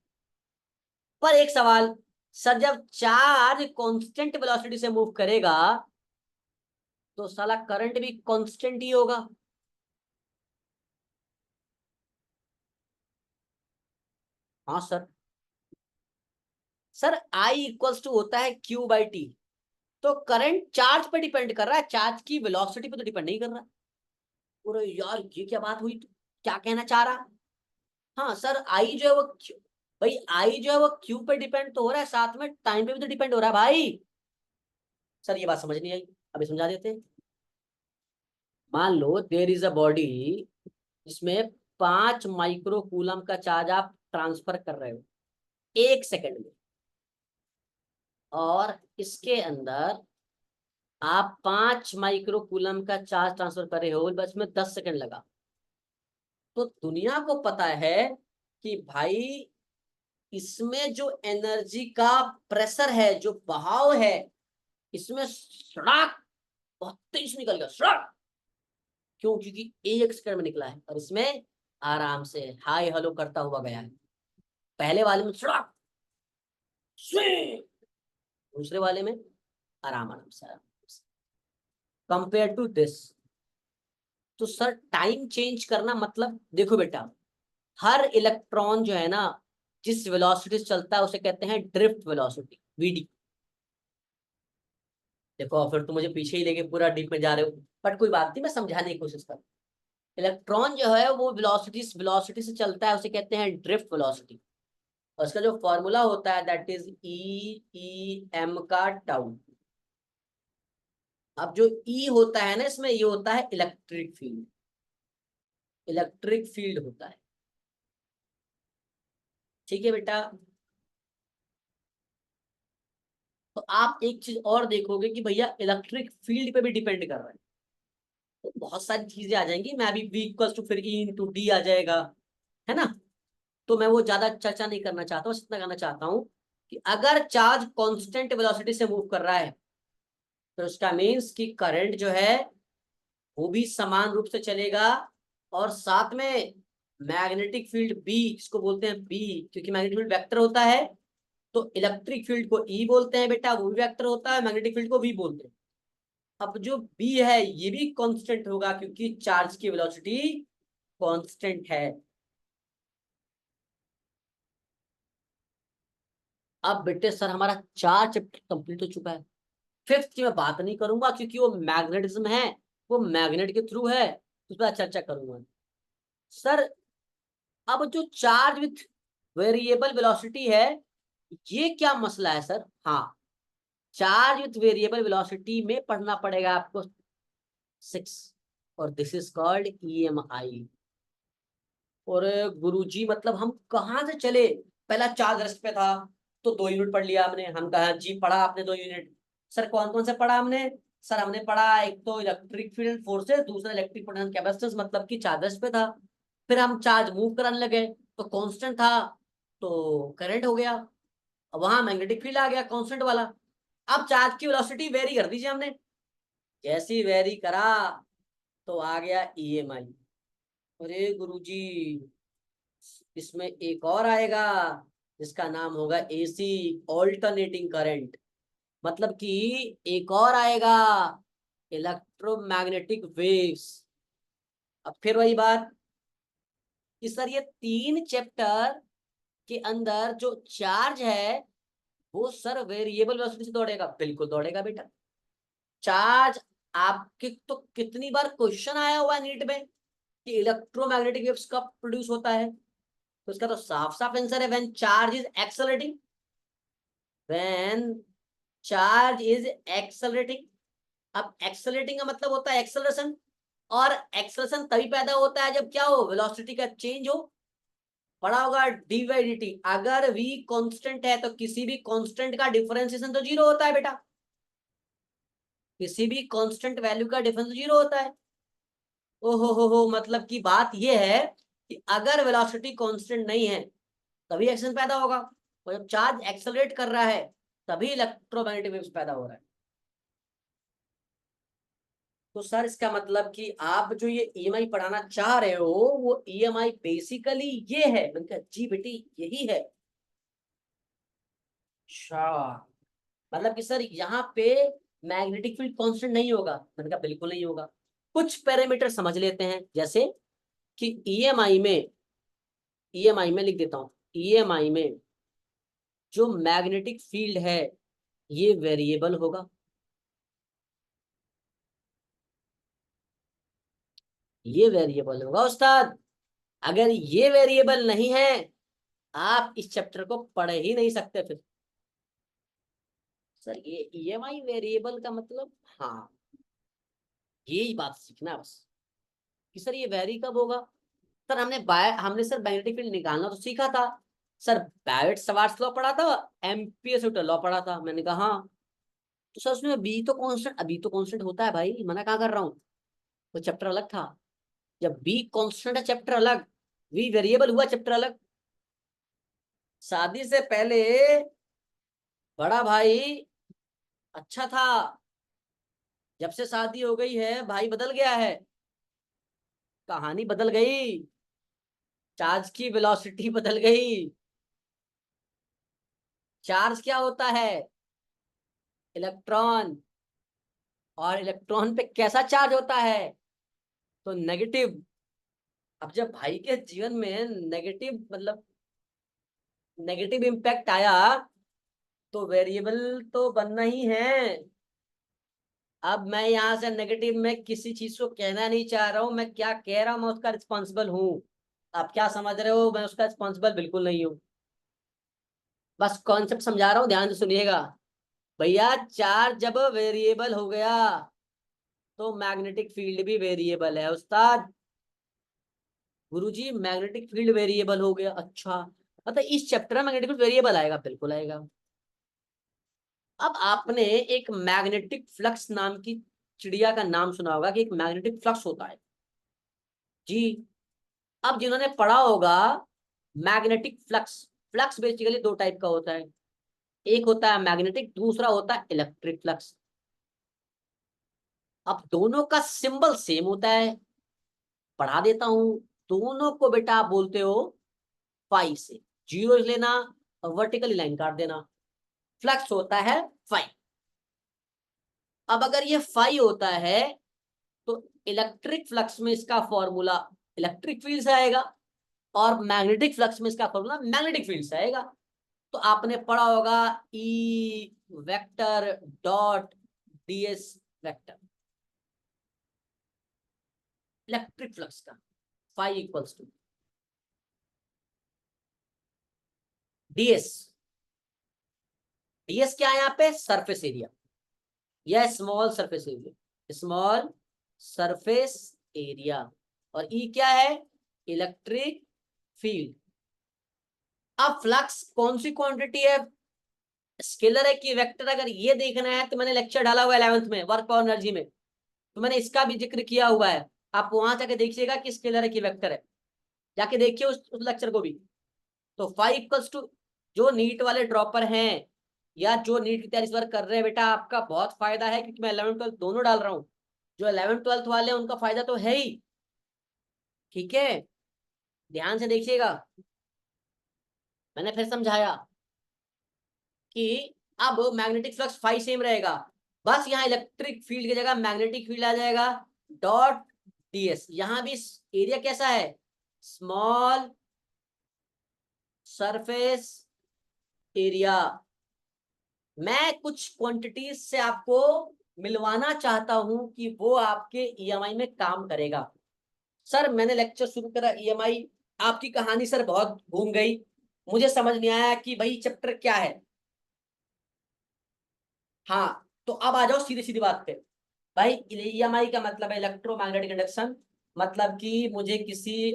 पर एक सवाल, सर जब चार्ज कांस्टेंट वेलोसिटी से मूव करेगा तो साला करंट भी कांस्टेंट ही होगा। हाँ sir. Sir I equals to होता है क्यू बाई टी। तो करंट चार्ज पे डिपेंड कर रहा है, चार्ज की वेलोसिटी पे तो डिपेंड नहीं कर रहा। अरे यार ये क्या बात हुई, क्या कहना चाह रहा। हाँ सर, आई जो है वो भाई आई जो है वो क्यू पे डिपेंड तो हो रहा है, साथ में टाइम पे भी तो डिपेंड हो रहा है भाई। सर ये बात समझ नहीं आई, अभी समझा देते हैं। मान लो देर इज अ बॉडी जिसमें 5 माइक्रो कूलम का चार्ज आप ट्रांसफर कर रहे हो 1 सेकंड में, और इसके अंदर आप 5 माइक्रो कूलम का चार्ज ट्रांसफर कर रहे हो, बस में 10 सेकंड लगा। तो दुनिया को पता है कि भाई इसमें जो एनर्जी का प्रेशर है, जो बहाव है, इसमें सड़क बहुत तेज से निकल गया सड़क। क्यों? क्योंकि 1 सेकंड में निकला है, और इसमें आराम से हाय हेलो करता हुआ गया है। पहले वाले में सड़क स्विंग, दूसरे वाले में आराम आराम से, कंपेयर टू दिस। तो सर टाइम चेंज करना मतलब देखो बेटा, हर इलेक्ट्रॉन जो है ना जिस वेलोसिटी से चलता है उसे कहते हैं ड्रिफ्ट वेलोसिटी, वीडी। देखो फिर तुम मुझे पीछे ही लेके पूरा डीप में जा रहे हो, बट कोई बात नहीं, मैं समझाने की कोशिश कर। इलेक्ट्रॉन जो है वो वेलोसिटी से चलता है, उसे कहते हैं ड्रिफ्ट वेलोसिटी। और उसका जो फॉर्मूला होता है दैट इज ई एम का टाउ। अब जो ई होता है ना इसमें, ये होता है इलेक्ट्रिक फील्ड, इलेक्ट्रिक फील्ड होता है। ठीक है बेटा। तो आप एक चीज और देखोगे कि भैया इलेक्ट्रिक फील्ड पे भी डिपेंड कर रहा है। तो बहुत सारी चीजें आ जाएंगी, मैं अभी V इक्वल्स टू फिर E इंटू डी आ जाएगा, है ना। तो मैं वो ज्यादा चर्चा नहीं करना चाहता हूँ, इतना कहना चाहता हूँ कि अगर चार्ज कांस्टेंट वेलोसिटी से मूव कर रहा है तो उसका मीन्स कि करंट जो है वो भी समान रूप से चलेगा। और साथ में मैग्नेटिक फील्ड बी, जिसको बोलते हैं बी, क्योंकि मैग्नेटिक फील्ड वेक्टर होता है, तो इलेक्ट्रिक फील्ड को ई बोलते हैं बेटा, वो भी वेक्टर होता है, मैग्नेटिक फील्ड को वी बोलते हैं। अब जो बी है ये भी कांस्टेंट होगा क्योंकि चार्ज की वेलोसिटी कांस्टेंट है। अब बेटे सर हमारा 4 चैप्टर कंप्लीट हो चुका है। फिफ्थ की मैं बात नहीं करूंगा क्योंकि वो मैग्नेटिज्म है, वो मैग्नेट के थ्रू है, उस पर चर्चा करूंगा सर। अब जो चार्ज विथ वेरिएबल वेलोसिटी है, ये क्या मसला है सर? हाँ, चार्ज विथ वेरिएबल वेलोसिटी में पढ़ना पड़ेगा आपको 6, और दिस इज कॉल्ड ईएमआई। और गुरुजी मतलब हम कहाँ से चले? पहला चार्ज रेस्ट पे था तो 2 यूनिट पढ़ लिया हमने, हम कहा जी पढ़ा आपने 2 यूनिट। सर कौन कौन से पढ़ा हमने? सर हमने पढ़ा एक तो इलेक्ट्रिक फील्ड फोर्सेस, दूसरा इलेक्ट्रिक पोटेंशियल कैपेसिटेंस, मतलब कि चार्ज रेस्ट पे था। फिर हम चार्ज मूव कराने लगे तो कांस्टेंट था, तो करंट हो गया। अब वहां मैग्नेटिक फील्ड आ गया कांस्टेंट वाला। अब चार्ज की वेलोसिटी वेरी कर दीजिए हमने, जैसी वेरी करा तो आ गया ईएमआई। अरे गुरुजी, इसमें एक और आएगा जिसका नाम होगा एसी, ऑल्टरनेटिंग करंट। मतलब कि एक और आएगा इलेक्ट्रोमैग्नेटिक वेव्स। अब फिर वही बात कि सर ये 3 चैप्टर के अंदर जो चार्ज है वो सर वेरिएबल वेलोसिटी से दौड़ेगा। बिल्कुल दौड़ेगा बेटा। चार्ज आपके तो कितनी बार क्वेश्चन आया हुआ है नीट में कि इलेक्ट्रोमैग्नेटिक वेव्स कब प्रोड्यूस होता है, तो इसका तो साफ साफ आंसर है when charge is accelerating. When charge is accelerating. अब एक्सेलरेटिंग का मतलब होता है एक्सेलरेशन, और एक्सेलरेशन तभी पैदा होता है जब क्या हो? वेलोसिटी का चेंज हो। पढ़ा होगा डी बाई डी टी। अगर v कांस्टेंट है तो किसी भी कांस्टेंट का डिफरेंशिएशन तो जीरो होता है बेटा, किसी भी कांस्टेंट वैल्यू का डिफरेंस जीरो होता है। ओहो हो, मतलब की बात ये है कि अगर वेलोसिटी कांस्टेंट नहीं है तभी एक्शन पैदा होगा, और जब चार्ज एक्सेलरेट कर रहा है तभी इलेक्ट्रोमैग्नेटिक वेव्स पैदा हो रहा है। तो सर इसका मतलब कि आप जो ये ईएमआई पढ़ाना चाह रहे हो वो ईएमआई बेसिकली ये है। मैंने कहा जी बेटी यही है। अच्छा, मतलब कि सर यहाँ पे मैग्नेटिक फील्ड कांस्टेंट नहीं होगा? मैंने कहा बिल्कुल नहीं होगा। कुछ पैरामीटर समझ लेते हैं, जैसे कि ईएमआई में लिख देता हूं, ईएमआई में जो मैग्नेटिक फील्ड है ये वेरिएबल होगा। ये वेरिएबल होगा उस्ताद। अगर ये वेरिएबल नहीं है आप इस चैप्टर को पढ़ ही नहीं सकते फिर। सर ये ईएमआई वेरिएबल का मतलब, हाँ यही बात सीखना है बस कि सर ये वेरी कब होगा। सर हमने सर मैग्नेटिक फील्ड निकालना तो सीखा था। सर बैरेट सवार्ट्स लॉ पढ़ा था, एम्पियर यूटर लॉ पढ़ा था। मैंने कहा हाँ। तो सर उसमें बी तो कांस्टेंट, अभी तो कांस्टेंट होता है भाई, मना कहाँ कर रहा हूँ। वो चैप्टर अलग था। जब बी कांस्टेंट है चैप्टर अलग, वी वेरिएबल हुआ चैप्टर अलग। शादी से पहले बड़ा भाई अच्छा था, जब से शादी हो गई है भाई बदल गया है, कहानी बदल गई, चार्ज की वेलोसिटी बदल गई। चार्ज क्या होता है? इलेक्ट्रॉन। और इलेक्ट्रॉन पे कैसा चार्ज होता है? तो नेगेटिव। अब जब भाई के जीवन में नेगेटिव मतलब नेगेटिव इम्पैक्ट आया तो वेरिएबल तो बनना ही है। अब मैं यहां से नेगेटिव में किसी चीज को कहना नहीं चाह रहा हूं, मैं क्या कह रहा हूं मैं उसका रिस्पॉन्सिबल हूं। आप क्या समझ रहे हो? मैं उसका रिस्पॉन्सिबल बिल्कुल नहीं हूं। बस कॉन्सेप्ट समझा रहा हूँ, ध्यान से सुनिएगा। भैया चार्ज जब वेरिएबल हो गया तो मैग्नेटिक फील्ड भी वेरिएबल है उस्ताद। गुरुजी मैग्नेटिक फील्ड वेरिएबल हो गया, अच्छा मतलब इस चैप्टर में मैग्नेटिक फील्ड वेरिएबल आएगा? बिल्कुल आएगा। अब आपने एक मैग्नेटिक फ्लक्स नाम की चिड़िया का नाम सुना होगा कि एक मैग्नेटिक फ्लक्स होता है जी। अब जिन्होंने पढ़ा होगा magnetic flux, flux basically 2 type का होता है, एक होता है मैग्नेटिक, दूसरा होता है इलेक्ट्रिक फ्लक्स। अब दोनों का सिंबल सेम होता है, पढ़ा देता हूं। दोनों को बेटा आप बोलते हो फाई से, जीरो लेना और वर्टिकली लाइन काट देना। फ्लक्स होता है फाई। अब अगर ये फाई होता है तो इलेक्ट्रिक फ्लक्स में इसका फॉर्मूला इलेक्ट्रिक फील्ड से आएगा, और मैग्नेटिक फ्लक्स में इसका फॉर्मूला मैग्नेटिक फील्ड से आएगा। तो आपने पढ़ा होगा E vector dot ds vector, electric flux का phi equals to ds. Ds क्या है यहाँ पे? सरफेस एरिया या small surface area, small surface area. और ई क्या है? Electric field. अब फ्लक्स कौन सी क्वांटिटी है, स्केलर है कि वेक्टर? अगर ये देखना है तो मैंने लेक्चर डाला हुआ है 11th में वर्क और एनर्जी में, तो मैंने इसका भी जिक्र किया हुआ है। आप वहां जाके देखिएगा कि स्केलर है कि वेक्टर है, जाके देखिए उस लेक्चर को भी। तो फाइव इक्वल्स टू, जो नीट वाले ड्रॉपर हैं या जो नीट की तैयारी इस बार कर रहे हैं, बेटा आपका बहुत फायदा है, क्योंकि मैं 11th 12th दोनों डाल रहा हूँ। जो 11th 12th वाले हैं उनका फायदा तो है ही, ठीक है। ध्यान से देखिएगा, मैंने फिर समझाया कि अब मैग्नेटिक फ्लक्स फाई सेम रहेगा, बस यहाँ इलेक्ट्रिक फील्ड की जगह मैग्नेटिक फील्ड आ जाएगा डॉट डीएस। यहां भी एरिया कैसा है? Small surface area. मैं कुछ क्वांटिटीज से आपको मिलवाना चाहता हूं कि वो आपके ईएमआई में काम करेगा। सर मैंने लेक्चर शुरू करा ईएमआई, आपकी कहानी सर बहुत घूम गई, मुझे समझ नहीं आया कि भाई चैप्टर क्या है। हाँ तो अब आ जाओ सीधी सीधी बात पे। भाई ईएमआई का मतलब है इलेक्ट्रोमैग्नेटिक इंडक्शन, मतलब कि मुझे किसी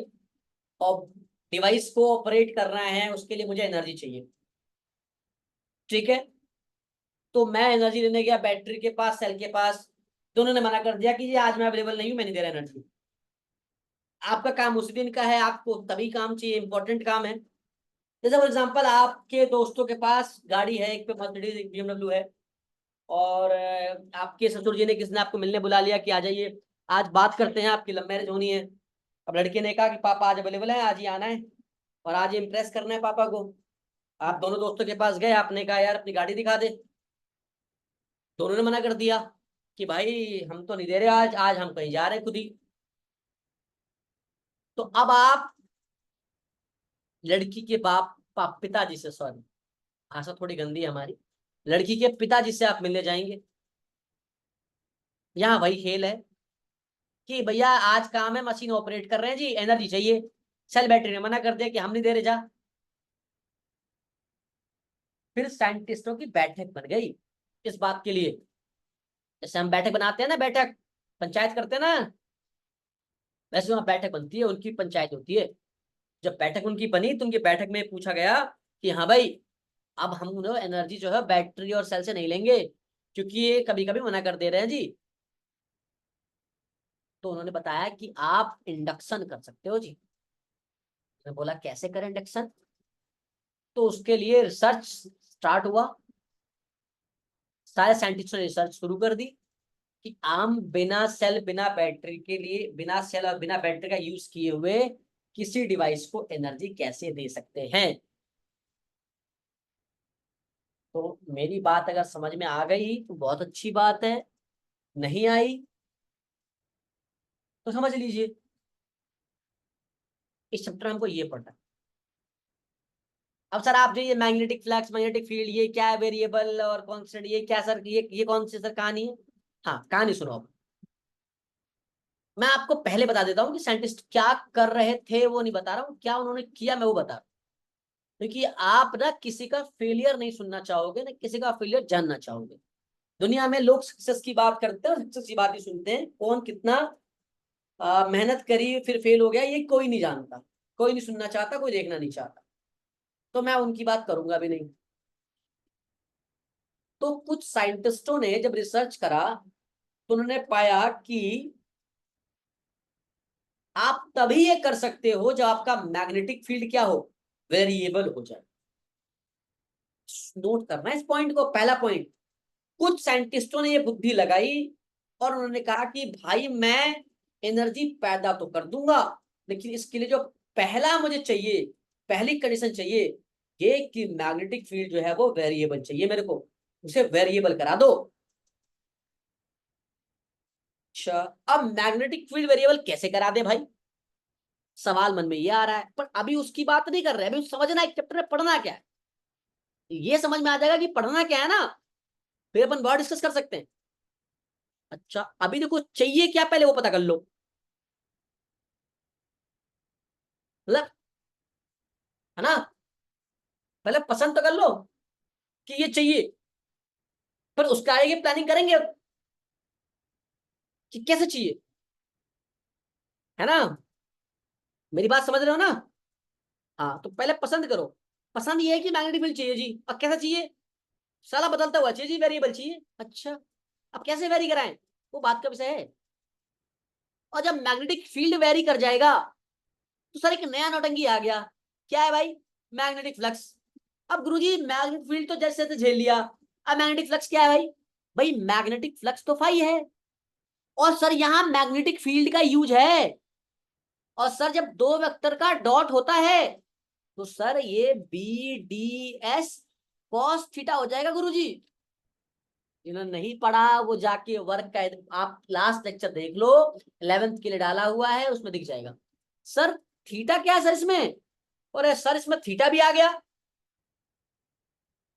डिवाइस को ऑपरेट करना है, उसके लिए मुझे एनर्जी चाहिए, ठीक है। तो मैं एनर्जी लेने गया बैटरी के पास, सेल के पास, दोनों ने मना कर दिया कि ये आज मैं अवेलेबल नहीं हूं, मैं नहीं दे रहा एनर्जी। आपका काम उस दिन का है, आपको तभी काम चाहिए, इंपॉर्टेंट काम है। जैसे फॉर एग्जांपल आपके दोस्तों के पास गाड़ी है, एक पे मर्सिडीज एक BMW है, और आपके ससुर जी ने किसने आपको मिलने बुला लिया कि आ जाइए आज बात करते हैं, आपकी लव मैरिज होनी है। अब लड़के ने कहा कि पापा आज अवेलेबल है, आज ही आना है और आज इम्प्रेस करना है पापा को। आप दोनों दोस्तों के पास गए, आपने कहा यार अपनी गाड़ी दिखा दे, दोनों ने मना कर दिया कि भाई हम तो नहीं दे रहे, आज आज हम कहीं जा रहे हैं खुद ही। तो अब आप लड़की के पिताजी से, सॉरी भाषा थोड़ी गंदी है हमारी, लड़की के पिताजी से आप मिलने जाएंगे। यहाँ वही खेल है कि भैया आज काम है, मशीन ऑपरेट कर रहे हैं जी, एनर्जी चाहिए। सेल बैटरी ने मना कर दिया कि हम नहीं दे रहे, जा। फिर साइंटिस्टों की बैठक बन गई इस बात के लिए। जैसे हम बैठक बनाते हैं ना, बैठक पंचायत करते हैं ना, वैसे वहां बैठक बनती है, उनकी पंचायत होती है। जब बैठक उनकी बनी तो उनकी बैठक में पूछा गया कि हाँ भाई, अब हम एनर्जी जो है बैटरी और सेल से नहीं लेंगे, क्योंकि ये कभी कभी मना कर दे रहे हैं जी। तो उन्होंने बताया कि आप इंडक्शन कर सकते हो जी। मैं बोला कैसे करें इंडक्शन? तो उसके लिए रिसर्च स्टार्ट हुआ, सारे साइंटिस्टों ने रिसर्च शुरू कर दी कि हम बिना सेल बिना बैटरी के लिए, बिना सेल और बिना बैटरी का यूज किए हुए किसी डिवाइस को एनर्जी कैसे दे सकते हैं। तो मेरी बात अगर समझ में आ गई तो बहुत अच्छी बात है, नहीं आई तो समझ लीजिए इस चैप्टर में हमको ये पढ़ना है। अब सर आप जो ये मैग्नेटिक फ्लक्स, मैग्नेटिक फील्ड, ये क्या है, वेरिएबल और कांस्टेंट, ये क्या सर, ये कौन सी सर कहानी है? हाँ कहानी सुनो अब। मैं आपको पहले बता देता हूँ कि साइंटिस्ट क्या कर रहे थे, वो नहीं बता रहा हूँ, क्या उन्होंने किया मैं वो बता रहा हूँ। क्योंकि आप ना किसी का फेलियर नहीं सुनना चाहोगे, ना किसी का फेलियर जानना चाहोगे। दुनिया में लोग सक्सेस की बात करते हैं और सक्सेस की बात ही सुनते हैं, कौन कितना मेहनत करी फिर फेल हो गया ये कोई नहीं जानता, कोई नहीं सुनना चाहता, कोई देखना नहीं चाहता। तो मैं उनकी बात करूंगा भी नहीं। तो कुछ साइंटिस्टों ने जब रिसर्च करा तो उन्होंने पाया कि आप तभी ये कर सकते हो जब आपका मैग्नेटिक फील्ड क्या हो, वेरिएबल हो जाए। नोट करना इस पॉइंट को, पहला पॉइंट। कुछ साइंटिस्टों ने ये बुद्धि लगाई और उन्होंने कहा कि भाई मैं एनर्जी पैदा तो कर दूंगा, लेकिन इसके लिए जो पहला मुझे चाहिए, पहली कंडीशन चाहिए, ये कि मैग्नेटिक फील्ड जो है वो वेरिएबल चाहिए मेरे को, उसे वेरिएबल करा दो। अच्छा, अब मैग्नेटिक फील्ड वेरिएबल कैसे करा दे भाई, सवाल मन में ये आ रहा है। पर अभी उसकी बात नहीं कर रहे, अभी समझना है चैप्टर में पढ़ना क्या है। ये समझ में आ जाएगा कि पढ़ना क्या है ना, फिर अपन बहुत डिस्कस कर सकते हैं। अच्छा अभी देखो चाहिए क्या, पहले वो पता कर लो। मतलब, है ना, पहले पसंद तो कर लो कि ये चाहिए, पर उसका आगे प्लानिंग करेंगे कि कैसे चाहिए, है ना। मेरी बात समझ रहे हो ना। हाँ तो पहले पसंद करो। पसंद ये है कि मैग्नेटिक फील्ड चाहिए जी, अब कैसा चाहिए, साला बदलता हुआ चाहिए जी, वेरिएबल चाहिए। अच्छा अब कैसे वेरी कराएं, वो बात का विषय है। और जब मैग्नेटिक फील्ड वेरी कर जाएगा तो सर एक नया नौटंकी आ गया। क्या है भाई, मैग्नेटिक फ्लक्स। अब गुरुजी मैग्नेटिक फील्ड तो जैसे तैसे झेल लिया, अब मैग्नेटिक फ्लक्स क्या है भाई। भाई मैग्नेटिक फ्लक्स तो फाई है, और सर यहाँ मैग्नेटिक फील्ड का यूज है। और सर जब दो वेक्टर का डॉट होता है तो सर ये B D S cos theta हो जाएगा गुरुजी। जिन्होंने नहीं पढ़ा वो जाके वर्क का आप लास्ट लेक्चर देख लो, 11th के लिए डाला हुआ है, उसमें दिख जाएगा। सर थीटा क्या है सर इसमें, और सर इसमें थीटा भी आ गया।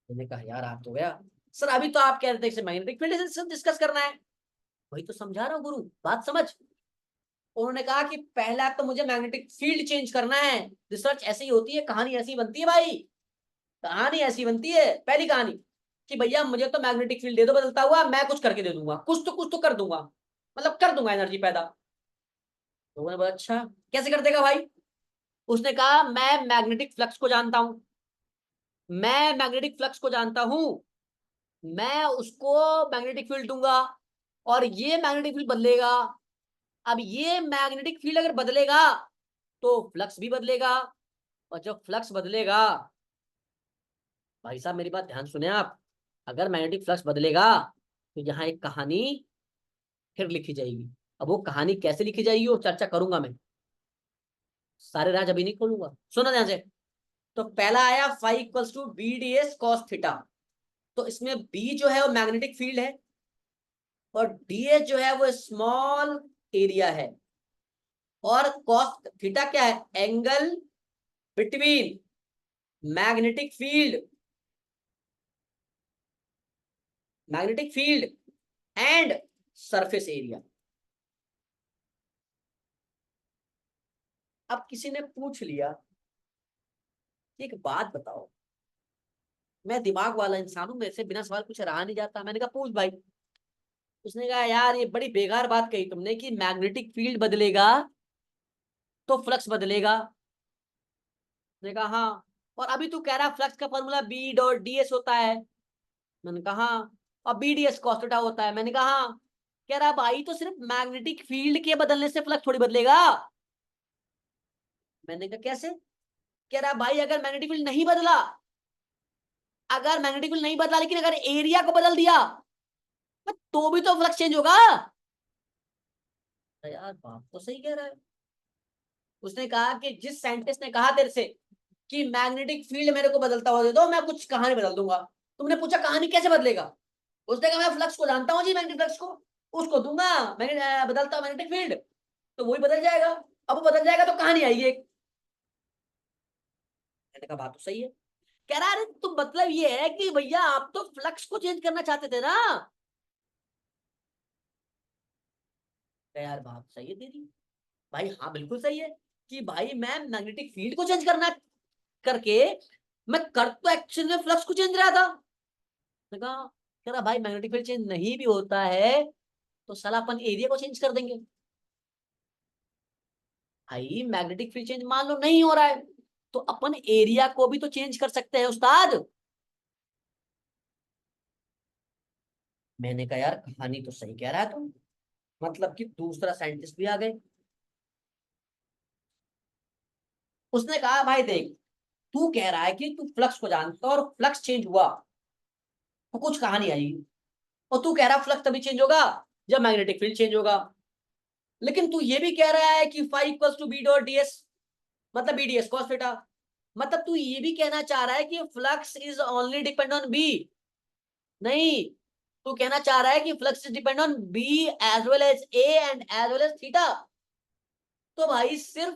मैंने कहा यार आप तो गया। सर अभी तो आप कह रहे थे मैग्नेटिक फील्ड डिस्कस करना है, वही तो समझा रहा हूँ गुरु, बात समझ। उन्होंने कहा कि पहला तो मुझे मैग्नेटिक फील्ड चेंज करना है। रिसर्च ऐसी ही होती है, कहानी ऐसी बनती है भाई, कहानी ऐसी बनती है। पहली कहानी कि भैया मुझे तो मैग्नेटिक फील्ड दे दो बदलता हुआ, मैं कुछ करके दे दूंगा, कुछ तो कर दूंगा, मतलब कर दूंगा एनर्जी पैदा। तो मैंने बोला अच्छा कैसे कर देगा भाई। उसने कहा मैं मैग्नेटिक फ्लक्स को जानता हूं, मैं मैग्नेटिक फ्लक्स को जानता हूं, मैं उसको मैग्नेटिक फील्ड दूंगा और ये मैग्नेटिक फील्ड बदलेगा। अब ये मैग्नेटिक फील्ड अगर बदलेगा तो फ्लक्स भी बदलेगा, और जब फ्लक्स बदलेगा, भाई साहब मेरी बात ध्यान सुने आप, अगर मैग्नेटिक फ्लक्स बदलेगा तो यहाँ एक कहानी फिर लिखी जाएगी। अब वो कहानी कैसे लिखी जाएगी वो चर्चा करूंगा मैं, सारे राज अभी नहीं खोलूंगा, सुना ध्यान से। तो पहला आया phi equals to B D S cos theta. तो इसमें बी जो है वो मैग्नेटिक फील्ड है, और डी एस जो है वो स्मॉल एरिया है, और कॉस थीटा क्या है, angle between magnetic field, magnetic field and surface area. अब किसी ने पूछ लिया एक बात बताओ, मैं दिमाग वाला इंसान हूं, मेरे से बिना सवाल पूछे रहा नहीं जाता। मैंने कहा पूछ भाई। उसने कहा यार ये बड़ी बेकार बात कही तुमने कि मैग्नेटिक फील्ड बदलेगा तो फ्लक्स बदलेगा। मैंने कहा हाँ, और अभी तू कह रहा फ्लक्स का formula B dot D S होता है। मैंने कहा हाँ, और B D S cos theta होता है। मैंने कहा हाँ। कह रहा भाई तो सिर्फ मैग्नेटिक फील्ड के बदलने से फ्लक्स थोड़ी बदलेगा। मैंने कहा कैसे। कह रहा भाई अगर मैग्नेटिक फील्ड नहीं बदला, अगर मैग्नेटिक फील्ड नहीं बदला लेकिन अगर एरिया को बदल दिया तो भी तो फ्लक्स चेंज होगा। यार बात तो सही कह रहा है। उसने कहा कि जिस साइंटिस्ट ने कहा तेरे से कि मैग्नेटिक फील्ड मेरे को बदलता हुआ दे दो, मैं कुछ कहानी बदल दूंगा, तुमने पूछा कहानी कैसे बदलेगा। उसने कहा मैं फ्लक्स को जानता हूँ जी, मैग्नेटिक फ्लक्स को, उसको दूंगा बदलता मैग्नेटिक फील्ड, तो वही बदल जाएगा। अब वो बदल जाएगा तो कहानी आएगी एक। मैंने कहा बात तो सही है। कह रहा अरे तो मतलब ये है कि भैया आप तो फ्लक्स को चेंज करना चाहते थे ना। यार बात सही है तेरी, भाई हाँ बिल्कुल सही है कि भाई मैं मैग्नेटिक फील्ड को चेंज करना करके, मैं कर तो एक्चुअल में फ्लक्स को चेंज रहा था। मैंने कहा, कह रहा भाई मैग्नेटिक फील्ड चेंज नहीं भी होता है तो साला अपन एरिया को चेंज कर देंगे। भाई मैग्नेटिक फील्ड चेंज मान लो नहीं हो रहा है तो अपन एरिया को भी तो चेंज कर सकते हैं उस्ताद। मैंने कहा यार कहानी तो सही कह रहा है तुम, मतलब कि दूसरा साइंटिस्ट भी आ गए। उसने कहा भाई देख, तू कह रहा है कि तू फ्लक्स को जानता और फ्लक्स चेंज हुआ तो कुछ कहानी आएगी, और तू कह रहा फ्लक्स तभी चेंज होगा जब मैग्नेटिक फील्ड चेंज होगा। लेकिन तू ये भी कह रहा है कि phi equals to B dot D s, मतलब B D S cos theta. मतलब तू ये भी कहना चाह रहा है कि flux is only depend on B. नहीं, तू कहना चाह रहा है कि flux is depend on B as well as A and as well as theta. तो भाई सिर्फ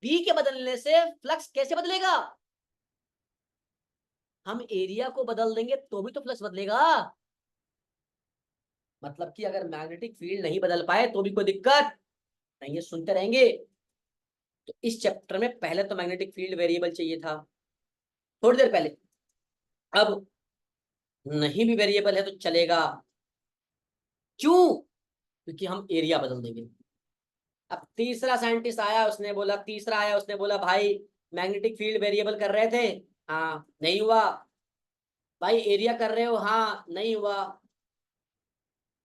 बी के बदलने से फ्लक्स कैसे बदलेगा। हम एरिया को बदल देंगे तो भी तो फ्लक्स बदलेगा। मतलब कि अगर मैग्नेटिक फील्ड नहीं बदल पाए तो भी कोई दिक्कत नहीं है, सुनते रहेंगे। तो इस चैप्टर में पहले तो मैग्नेटिक फील्ड वेरिएबल चाहिए था, थोड़ी देर पहले। अब नहीं भी वेरिएबल है तो चलेगा, क्यों? क्योंकि हम एरिया बदल देंगे। अब तीसरा साइंटिस्ट आया, उसने बोला, तीसरा आया उसने बोला भाई मैग्नेटिक फील्ड वेरिएबल कर रहे थे, हाँ नहीं हुआ। भाई एरिया कर रहे हो, हाँ नहीं हुआ।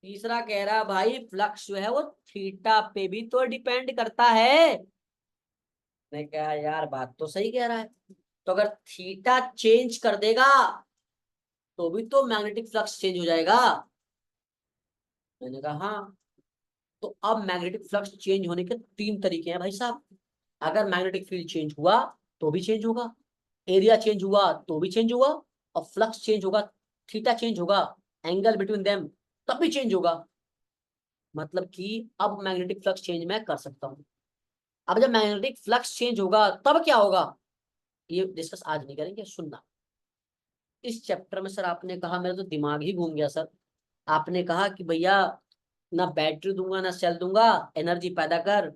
तीसरा कह रहा भाई फ्लक्स जो है वो थीटा पे भी तो डिपेंड करता है। मैं कहा यार बात तो सही कह रहा है, तो अगर थीटा चेंज कर देगा तो भी तो मैग्नेटिक फ्लक्स चेंज हो जाएगा। मैंने कहा हाँ। तो अब मैग्नेटिक फ्लक्स चेंज होने के तीन तरीके हैं भाई साहब। अगर मैग्नेटिक फील्ड चेंज हुआ तो भी चेंज होगा, एरिया चेंज हुआ तो भी चेंज होगा, और फ्लक्स चेंज होगा, थीटा चेंज होगा, एंगल बिटवीन देम तब भी चेंज होगा। मतलब कि अब मैग्नेटिक फ्लक्स चेंज मैं कर सकता हूँ। अब जब मैग्नेटिक फ्लक्स चेंज होगा तब क्या होगा, ये डिस्कस आज नहीं करेंगे, सुनना। इस चैप्टर में सर आपने कहा, मेरा तो दिमाग ही घूम गया सर। आपने कहा कि भैया ना बैटरी दूंगा ना सेल दूंगा, एनर्जी पैदा कर।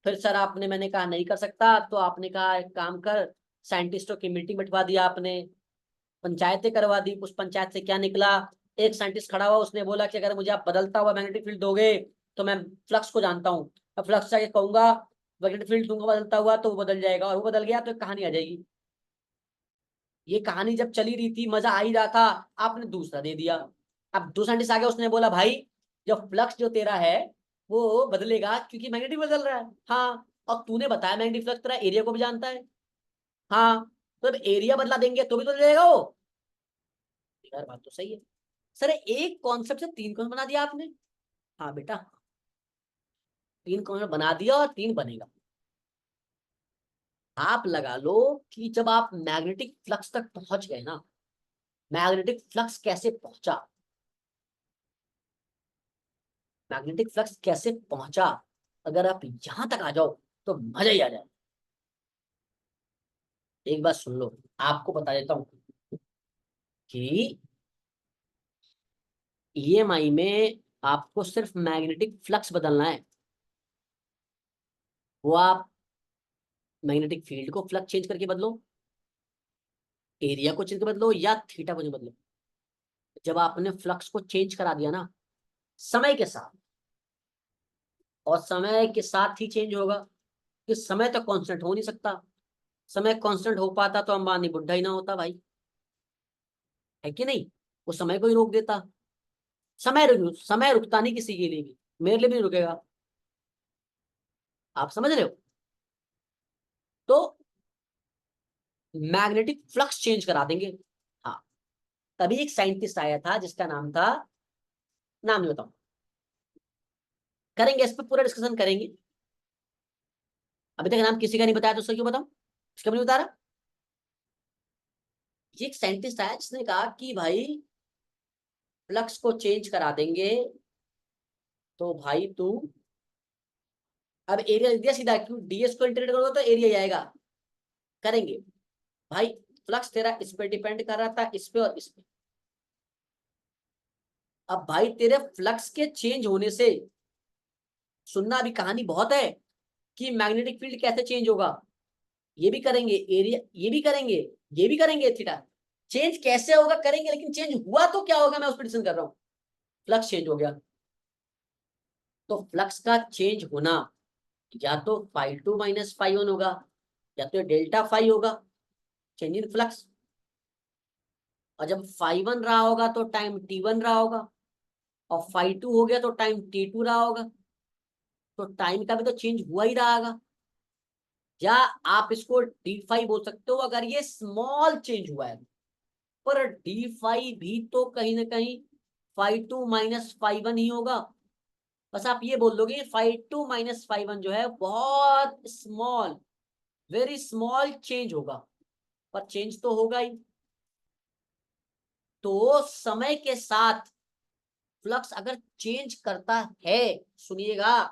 फिर सर आपने, मैंने कहा नहीं कर सकता, तो आपने कहा एक काम कर, साइंटिस्टों की मीटिंग बिठवा दिया आपने, पंचायतें करवा दी। उस पंचायत से क्या निकला, एक साइंटिस्ट खड़ा हुआ, उसने बोला कि अगर मुझे आप बदलता हुआ मैग्नेटिक फील्ड दोगे तो मैं फ्लक्स को जानता हूँ, अब फ्लक्स जाके कहूंगा मैग्नेटिक फील्ड दूंगा बदलता हुआ तो वो बदल जाएगा, और वो बदल गया तो एक कहानी आ जाएगी। ये कहानी जब चली रही थी, मजा आ ही रहा था, आपने दूसरा दे दिया। अब दो साइंटिस्ट आ गया, उसने बोला भाई जब फ्लक्स जो तेरा है वो बदलेगा क्योंकि मैग्नेटिक बदल रहा है, हाँ, और तूने बताया मैग्नेटिक फ्लक्स तेरा एरिया को भी जानता है, हाँ, तो जब एरिया बदला देंगे तो भी तो बदलेगा वो। यार बात तो सही है। सर एक कॉन्सेप्ट से तीन कॉन्सेप्ट बना दिया आपने। हाँ बेटा, तीन कॉन्सेप्ट बना दिया और तीन बनेगा। आप लगा लो कि जब आप मैग्नेटिक फ्लक्स तक पहुंच गए ना, मैग्नेटिक फ्लक्स कैसे पहुंचा, मैग्नेटिक फ्लक्स कैसे पहुंचा, अगर आप यहां तक आ जाओ तो मजा ही आ जाए। एक बात सुन लो, आपको बता देता हूं कि ईएमआई में आपको सिर्फ मैग्नेटिक फ्लक्स बदलना है। वो आप मैग्नेटिक फील्ड को फ्लक्स चेंज करके बदलो, एरिया को चेंज करके बदलो, या थीटा को बदलो। जब आपने फ्लक्स को चेंज करा दिया ना समय के साथ, और समय के साथ ही चेंज होगा, कि समय तो कांस्टेंट हो नहीं सकता। समय कांस्टेंट हो पाता तो अंबानी बुढ़ा ही ना होता भाई, है कि नहीं? वो समय को ही रोक देता। समय रुकता नहीं किसी के लिए भी, मेरे लिए भी नहीं रुकेगा। आप समझ रहे हो? तो मैग्नेटिक फ्लक्स चेंज करा देंगे। हाँ, तभी एक साइंटिस्ट आया था जिसका नाम था, नाम नहीं बताऊं, करेंगे इस पर पूरा डिस्कशन करेंगे। अभी तक नाम किसी का नहीं बताया तो उसका क्यों बताऊं, इसका भी नहीं बता रहा। ये एक साइंटिस्ट आया जिसने कहा कि भाई फ्लक्स को चेंज करा देंगे, तो भाई तू, अब एरिया दिया सीधा, क्यों डीएस को इंटीग्रेट करोगे तो एरिया ही आएगा। करेंगे भाई, फ्लक्स तेरा इस पे डिपेंड कर रहा था, इस पे और इस पे। अब भाई तेरे फ्लक्स के चेंज होने से, सुनना अभी कहानी बहुत है, कि मैग्नेटिक फील्ड कैसे चेंज होगा। ये भी करेंगे, एरिया ये भी करेंगे, ये भी करेंगे, थीटा चेंज कैसे होगा करेंगे, लेकिन चेंज हुआ तो क्या होगा मैं उस पर डिस्कशन कर रहा हूँ। फ्लक्स चेंज हो गया, तो फ्लक्स का चेंज होना या तो φ2 माइनस φ1 होगा, या तो डेल्टा फाई होगा, चेंज इन फ्लक्स। और जब φ1 रहा होगा तो टाइम t1 रहा होगा, और φ2 हो गया तो टाइम t2 रहा होगा, तो टाइम का भी तो चेंज हुआ ही रहा होगा। या आप इसको d5 बोल सकते हो अगर ये स्मॉल चेंज हुआ है, पर d5 भी तो कहीं ना कहीं φ2 माइनस φ1 ही होगा। बस आप ये बोल दोगे φ2 माइनस φ1 जो है बहुत स्मॉल, वेरी स्मॉल चेंज होगा, पर चेंज तो होगा ही। तो समय के साथ फ्लक्स अगर चेंज करता है, सुनिएगा,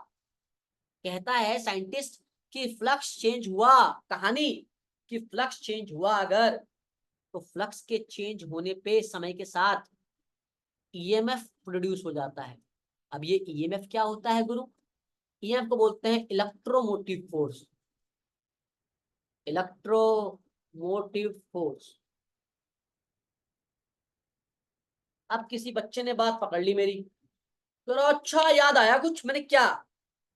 कहता है साइंटिस्ट कि फ्लक्स चेंज हुआ, कहानी कि फ्लक्स चेंज हुआ अगर, तो फ्लक्स के चेंज होने पे समय के साथ ईएमएफ प्रोड्यूस हो जाता है। अब ये ईएमएफ क्या होता है गुरु? ईएमएफ को बोलते हैं इलेक्ट्रोमोटिव फोर्स। Electromotive force. अब किसी बच्चे ने बात पकड़ ली मेरी, तो अच्छा याद आया कुछ। मैंने क्या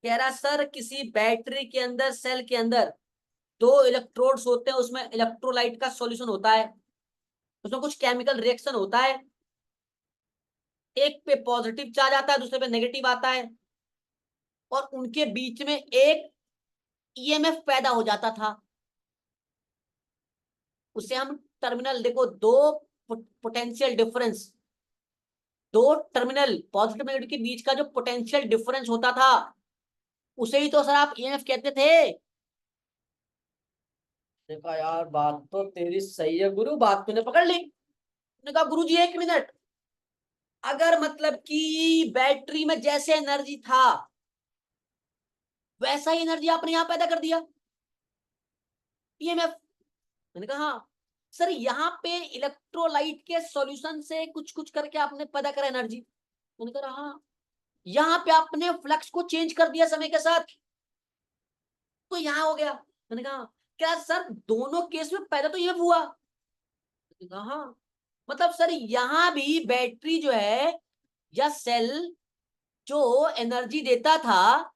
कह रहा? सर किसी बैटरी के अंदर, सेल के अंदर दो इलेक्ट्रोड्स होते हैं, उसमें इलेक्ट्रोलाइट का सॉल्यूशन होता है, उसमें कुछ केमिकल रिएक्शन होता है, एक पे पॉजिटिव चार्ज आता है, दूसरे पे नेगेटिव आता है, और उनके बीच में एक ईएमएफ पैदा हो जाता था। उसे हम टर्मिनल, देखो दो पोटेंशियल डिफरेंस, दो टर्मिनल पॉजिटिव नेगेटिव के बीच का जो पोटेंशियल डिफरेंस होता था, उसे ही तो सर आप ईएमएफ कहते थे। देखा यार, बात तो तेरी सही है गुरु, बात तूने पकड़ ली। ने कहा गुरु जी 1 मिनट, अगर मतलब कि बैटरी में जैसे एनर्जी था वैसा ही एनर्जी आपने यहां पैदा कर दिया, ईएमएफ। मैंने कहा हाँ सर, यहाँ पे इलेक्ट्रोलाइट के सॉल्यूशन से कुछ कुछ करके आपने पैदा करा एनर्जी। मैंने कहा हाँ, यहाँ पे आपने फ्लक्स को चेंज कर दिया समय के साथ, तो यहाँ हो गया। मैंने कहा क्या सर दोनों केस में पैदा तो ये हुआ? मैंने कहा हाँ, मतलब सर यहाँ भी बैटरी जो है या सेल जो एनर्जी देता था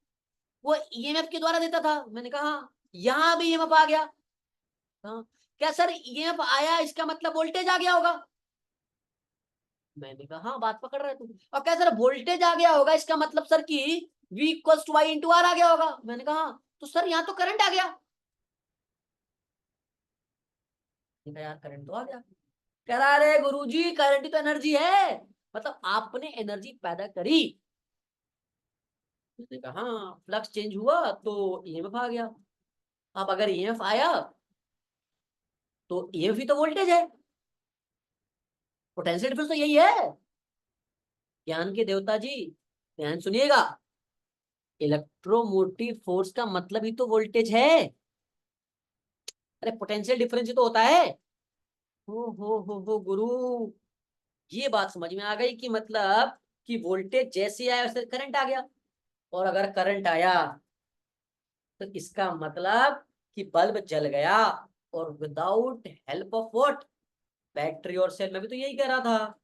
वो ईएमएफ के द्वारा देता था। मैंने कहा हाँ, यहाँ भी ईएमएफ आ गया। हाँ, क्या सर ईएमएफ आया इसका मतलब वोल्टेज आ गया होगा? मैंने कहा हाँ, बात पकड़ रहे तुम। और क्या सर वोल्टेज आ गया होगा इसका मतलब सर कि V equals to Y into R आ गया होगा? मैंने कहा हाँ, तो सर यहाँ तो करंट आ गया। यार करंट तो आ गया। कह रहा अरे गुरुजी करंट ही तो एनर्जी है, मतलब आपने एनर्जी पैदा करी। मैंने कहा हाँ, फ्लक्स चेंज हुआ तो ईएमएफ आ गया। अब अगर ईएमएफ आया तो ईएमएफ ही तो वोल्टेज है, पोटेंशियल डिफरेंस तो यही है। ज्ञान के देवता जी ध्यान सुनिएगा, इलेक्ट्रोमोटिव फोर्स का मतलब ही तो वोल्टेज है। अरे पोटेंशियल डिफरेंस ही तो होता है। हो गुरु, ये बात समझ में आ गई कि मतलब कि वोल्टेज जैसे आया वैसे करंट आ गया, और अगर करंट आया तो इसका मतलब कि बल्ब जल गया, और without help of what, battery और सेल। मैं भी तो यही कह रहा था,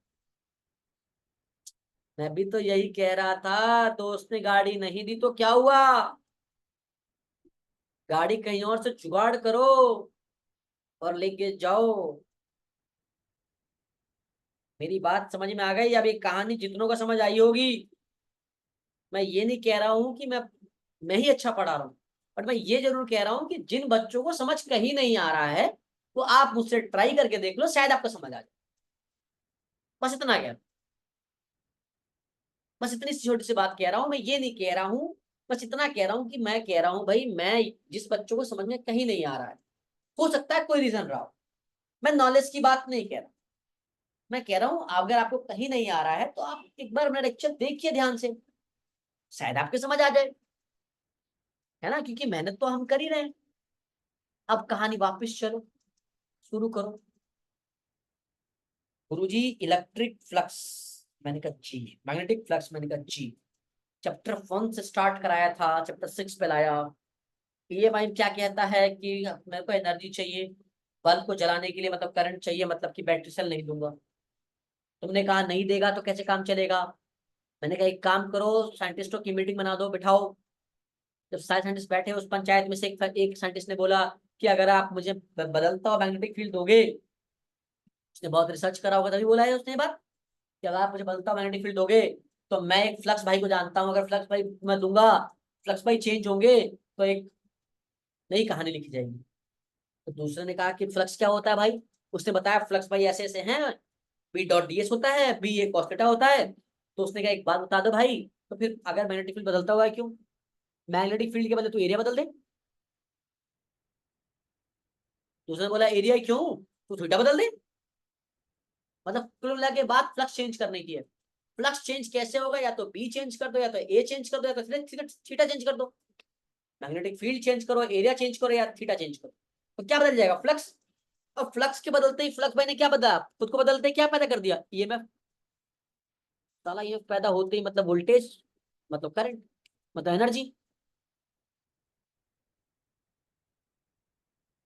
मैं भी तो यही कह रहा था। दोस्त ने गाड़ी नहीं दी तो क्या हुआ? गाड़ी कहीं और से जुगाड़ करो और लेके जाओ। मेरी बात समझ में आ गई? अब ये कहानी जितनों को समझ आई होगी। मैं ये नहीं कह रहा हूं कि मैं ही अच्छा पढ़ा रहा हूं, बट मैं ये जरूर कह रहा हूं कि जिन बच्चों को समझ कहीं नहीं आ रहा है, तो आप मुझसे ट्राई करके देख लो, शायद आपको समझ आ जाए। बस इतना कह, बस इतनी सी छोटी सी बात कह रहा हूं। मैं ये नहीं कह रहा हूं, बस इतना कह रहा हूं कि मैं कह रहा हूं भाई, मैं जिस बच्चों को समझ में कहीं नहीं आ रहा है, हो सकता है कोई रीजन रहा हो, मैं नॉलेज की बात नहीं कह रहा। मैं कह रहा हूं अगर आपको कहीं नहीं आ रहा है तो आप एक बार मेरा लेक्चर देखिए ध्यान से, शायद आपके समझ आ जाए, है ना? क्योंकि मेहनत तो हम कर ही रहे हैं। अब कहानी वापस चलो, शुरू करो। गुरुजी इलेक्ट्रिक फ्लक्स, मैंने कहा जी। मैग्नेटिक फ्लक्स, मैंने कहा जी। चैप्टर 1 से स्टार्ट कराया था, चैप्टर 6 पे लाया। EMI क्या कहता है कि मेरे को एनर्जी चाहिए बल्ब को जलाने के लिए, मतलब करंट चाहिए, मतलब कि बैटरी सेल नहीं दूंगा। तुमने कहा नहीं देगा तो कैसे काम चलेगा? मैंने कहा एक काम करो, साइंटिस्टों की मीटिंग बना दो, बिठाओ। जब सारे साइंटिस्ट बैठे, उस पंचायत में से एक साइंटिस्ट ने बोला कि अगर आप मुझे बदलता हुआ मैग्नेटिक फील्ड दोगे, उसने बहुत रिसर्च करा होगा तभी बोला है उसने ये बात, कि अगर आप मुझे बदलता हुआ मैग्नेटिक फील्ड दोगे, तो मैं एक फ्लक्स भाई को जानता हूँ, अगर फ्लक्स भाई मैं दूंगा, फ्लक्स भाई चेंज होंगे, तो एक नई कहानी लिखी जाएगी। तो दूसरे ने कहा कि फ्लक्स क्या होता है भाई? उसने बताया फ्लक्स भाई ऐसे ऐसे हैं, B.ds होता है, B एक cos थीटा होता है। तो उसने कहा एक बात बता दो भाई, तो फिर अगर मैग्नेटिक फील्ड बदलता हुआ है क्यों, मैग्नेटिक फील्ड के बदले तू एरिया बदल दे। दूसरे ने बोला एरिया क्यों, तू थीटा बदल दे। मतलब कुल मिला के बात फ्लक्स चेंज करने की है। फ्लक्स चेंज कैसे होगा? या तो बी चेंज कर दो, या तो ए चेंज कर दो, या तो थीटा चेंज कर दो। मैग्नेटिक फील्ड चेंज करो, एरिया चेंज करो, या थीटा चेंज करो, तो क्या बदल जाएगा? फ्लक्स। अब फ्लक्स के बदलते ही फ्लक्स भाई ने क्या बदला, खुद को बदलते ही क्या पैदा कर दिया, ईएमएफ। साला ये पैदा होते ही मतलब वोल्टेज, मतलब करंट, मतलब एनर्जी।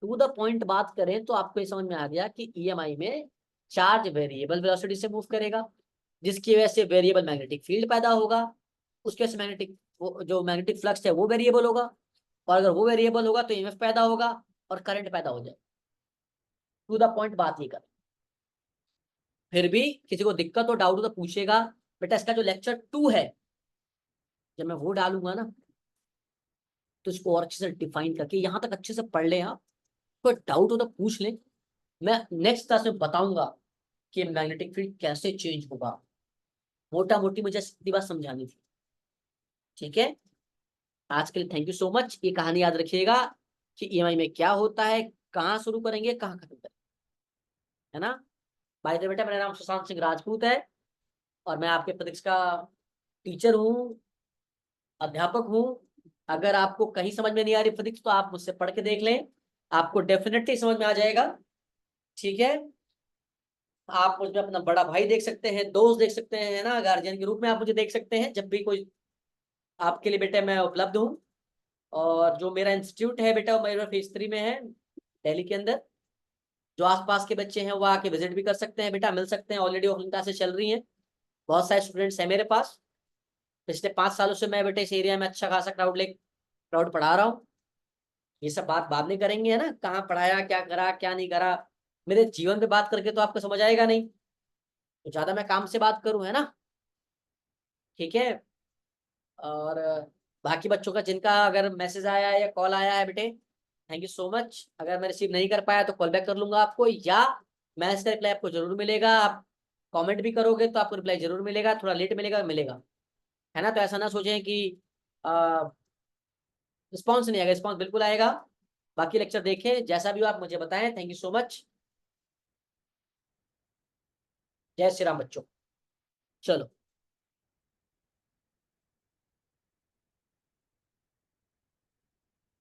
टू द पॉइंट बात करें तो आपको ये समझ में आ गया कि ईएमआई में चार्ज वेरिएबल वेलोसिटी से मूव करेगा, जिसकी वजह से वेरिएबल मैग्नेटिक फील्ड पैदा होगा। उसके वजह से मैग्नेटिक, जो मैग्नेटिक फ्लक्स है वो वेरिएबल होगा, और अगर वो वेरिएबल होगा तो ईएमएफ पैदा होगा और करंट पैदा हो जाए। टू द पॉइंट बात ये कर। फिर भी किसी को दिक्कत हो, डाउट हो तो पूछेगा। बेटा इसका जो लेक्चर 2 है, जब मैं वो डालूंगा ना, तो इसको और अच्छे से डिफाइन करके यहाँ तक अच्छे से पढ़ ले आप। कोई डाउट हो तो पूछ ले, मैं नेक्स्ट क्लास में बताऊंगा कि मैग्नेटिक फील्ड कैसे चेंज होगा। मोटा मोटी मुझे इतनी बात समझानी थी, ठीक है। आज के लिए थैंक यू सो मच। ये कहानी याद रखिएगा कि ईएमआई में क्या होता है, कहाँ शुरू करेंगे, कहाँ खत्म करेंगे, है ना। भाई तो बेटा, मेरा नाम सुशांत सिंह राजपूत है, और मैं आपके फिजिक्स का टीचर हूँ, अध्यापक हूँ। अगर आपको कहीं समझ में नहीं आ रही फिजिक्स, तो आप मुझसे पढ़ के देख लें, आपको डेफिनेटली समझ में आ जाएगा, ठीक है। आप मुझमें अपना बड़ा भाई देख सकते हैं, दोस्त देख सकते हैं, है ना, गार्जियन के रूप में आप मुझे देख सकते हैं। जब भी कोई आपके लिए बेटा मैं उपलब्ध हूँ। और जो मेरा इंस्टीट्यूट है बेटा, वो मेरा फेज 3 में है, दिल्ली के अंदर। जो आसपास के बच्चे हैं वो आके विजिट भी कर सकते हैं बेटा, मिल सकते हैं। ऑलरेडी ऑफलाइन क्लासेस चल रही हैं, बहुत सारे स्टूडेंट्स हैं मेरे पास। पिछले 5 सालों से मैं बेटे इस एरिया में अच्छा खासा क्राउड पढ़ा रहा हूँ। ये सब बात बाद में करेंगे, है ना, कहाँ पढ़ाया, क्या करा, क्या नहीं करा। मेरे जीवन पे बात करके तो आपको समझ आएगा नहीं, तो ज्यादा मैं काम से बात करूँ, है ना, ठीक है। और बाकी बच्चों का जिनका अगर मैसेज आया है या कॉल आया है बेटे, थैंक यू सो मच। अगर मैं रिसीव नहीं कर पाया तो कॉल बैक कर लूंगा आपको, या मैसेज का रिप्लाई आपको जरूर मिलेगा। आप कमेंट भी करोगे तो आपको रिप्लाई जरूर मिलेगा, थोड़ा लेट मिलेगा, मिलेगा, है ना। तो ऐसा ना सोचें कि रिस्पॉन्स नहीं आएगा, रिस्पॉन्स बिल्कुल आएगा। बाकी लेक्चर देखें, जैसा भी हो आप मुझे बताएं। Thank you so much. जय श्री राम बच्चों। चलो।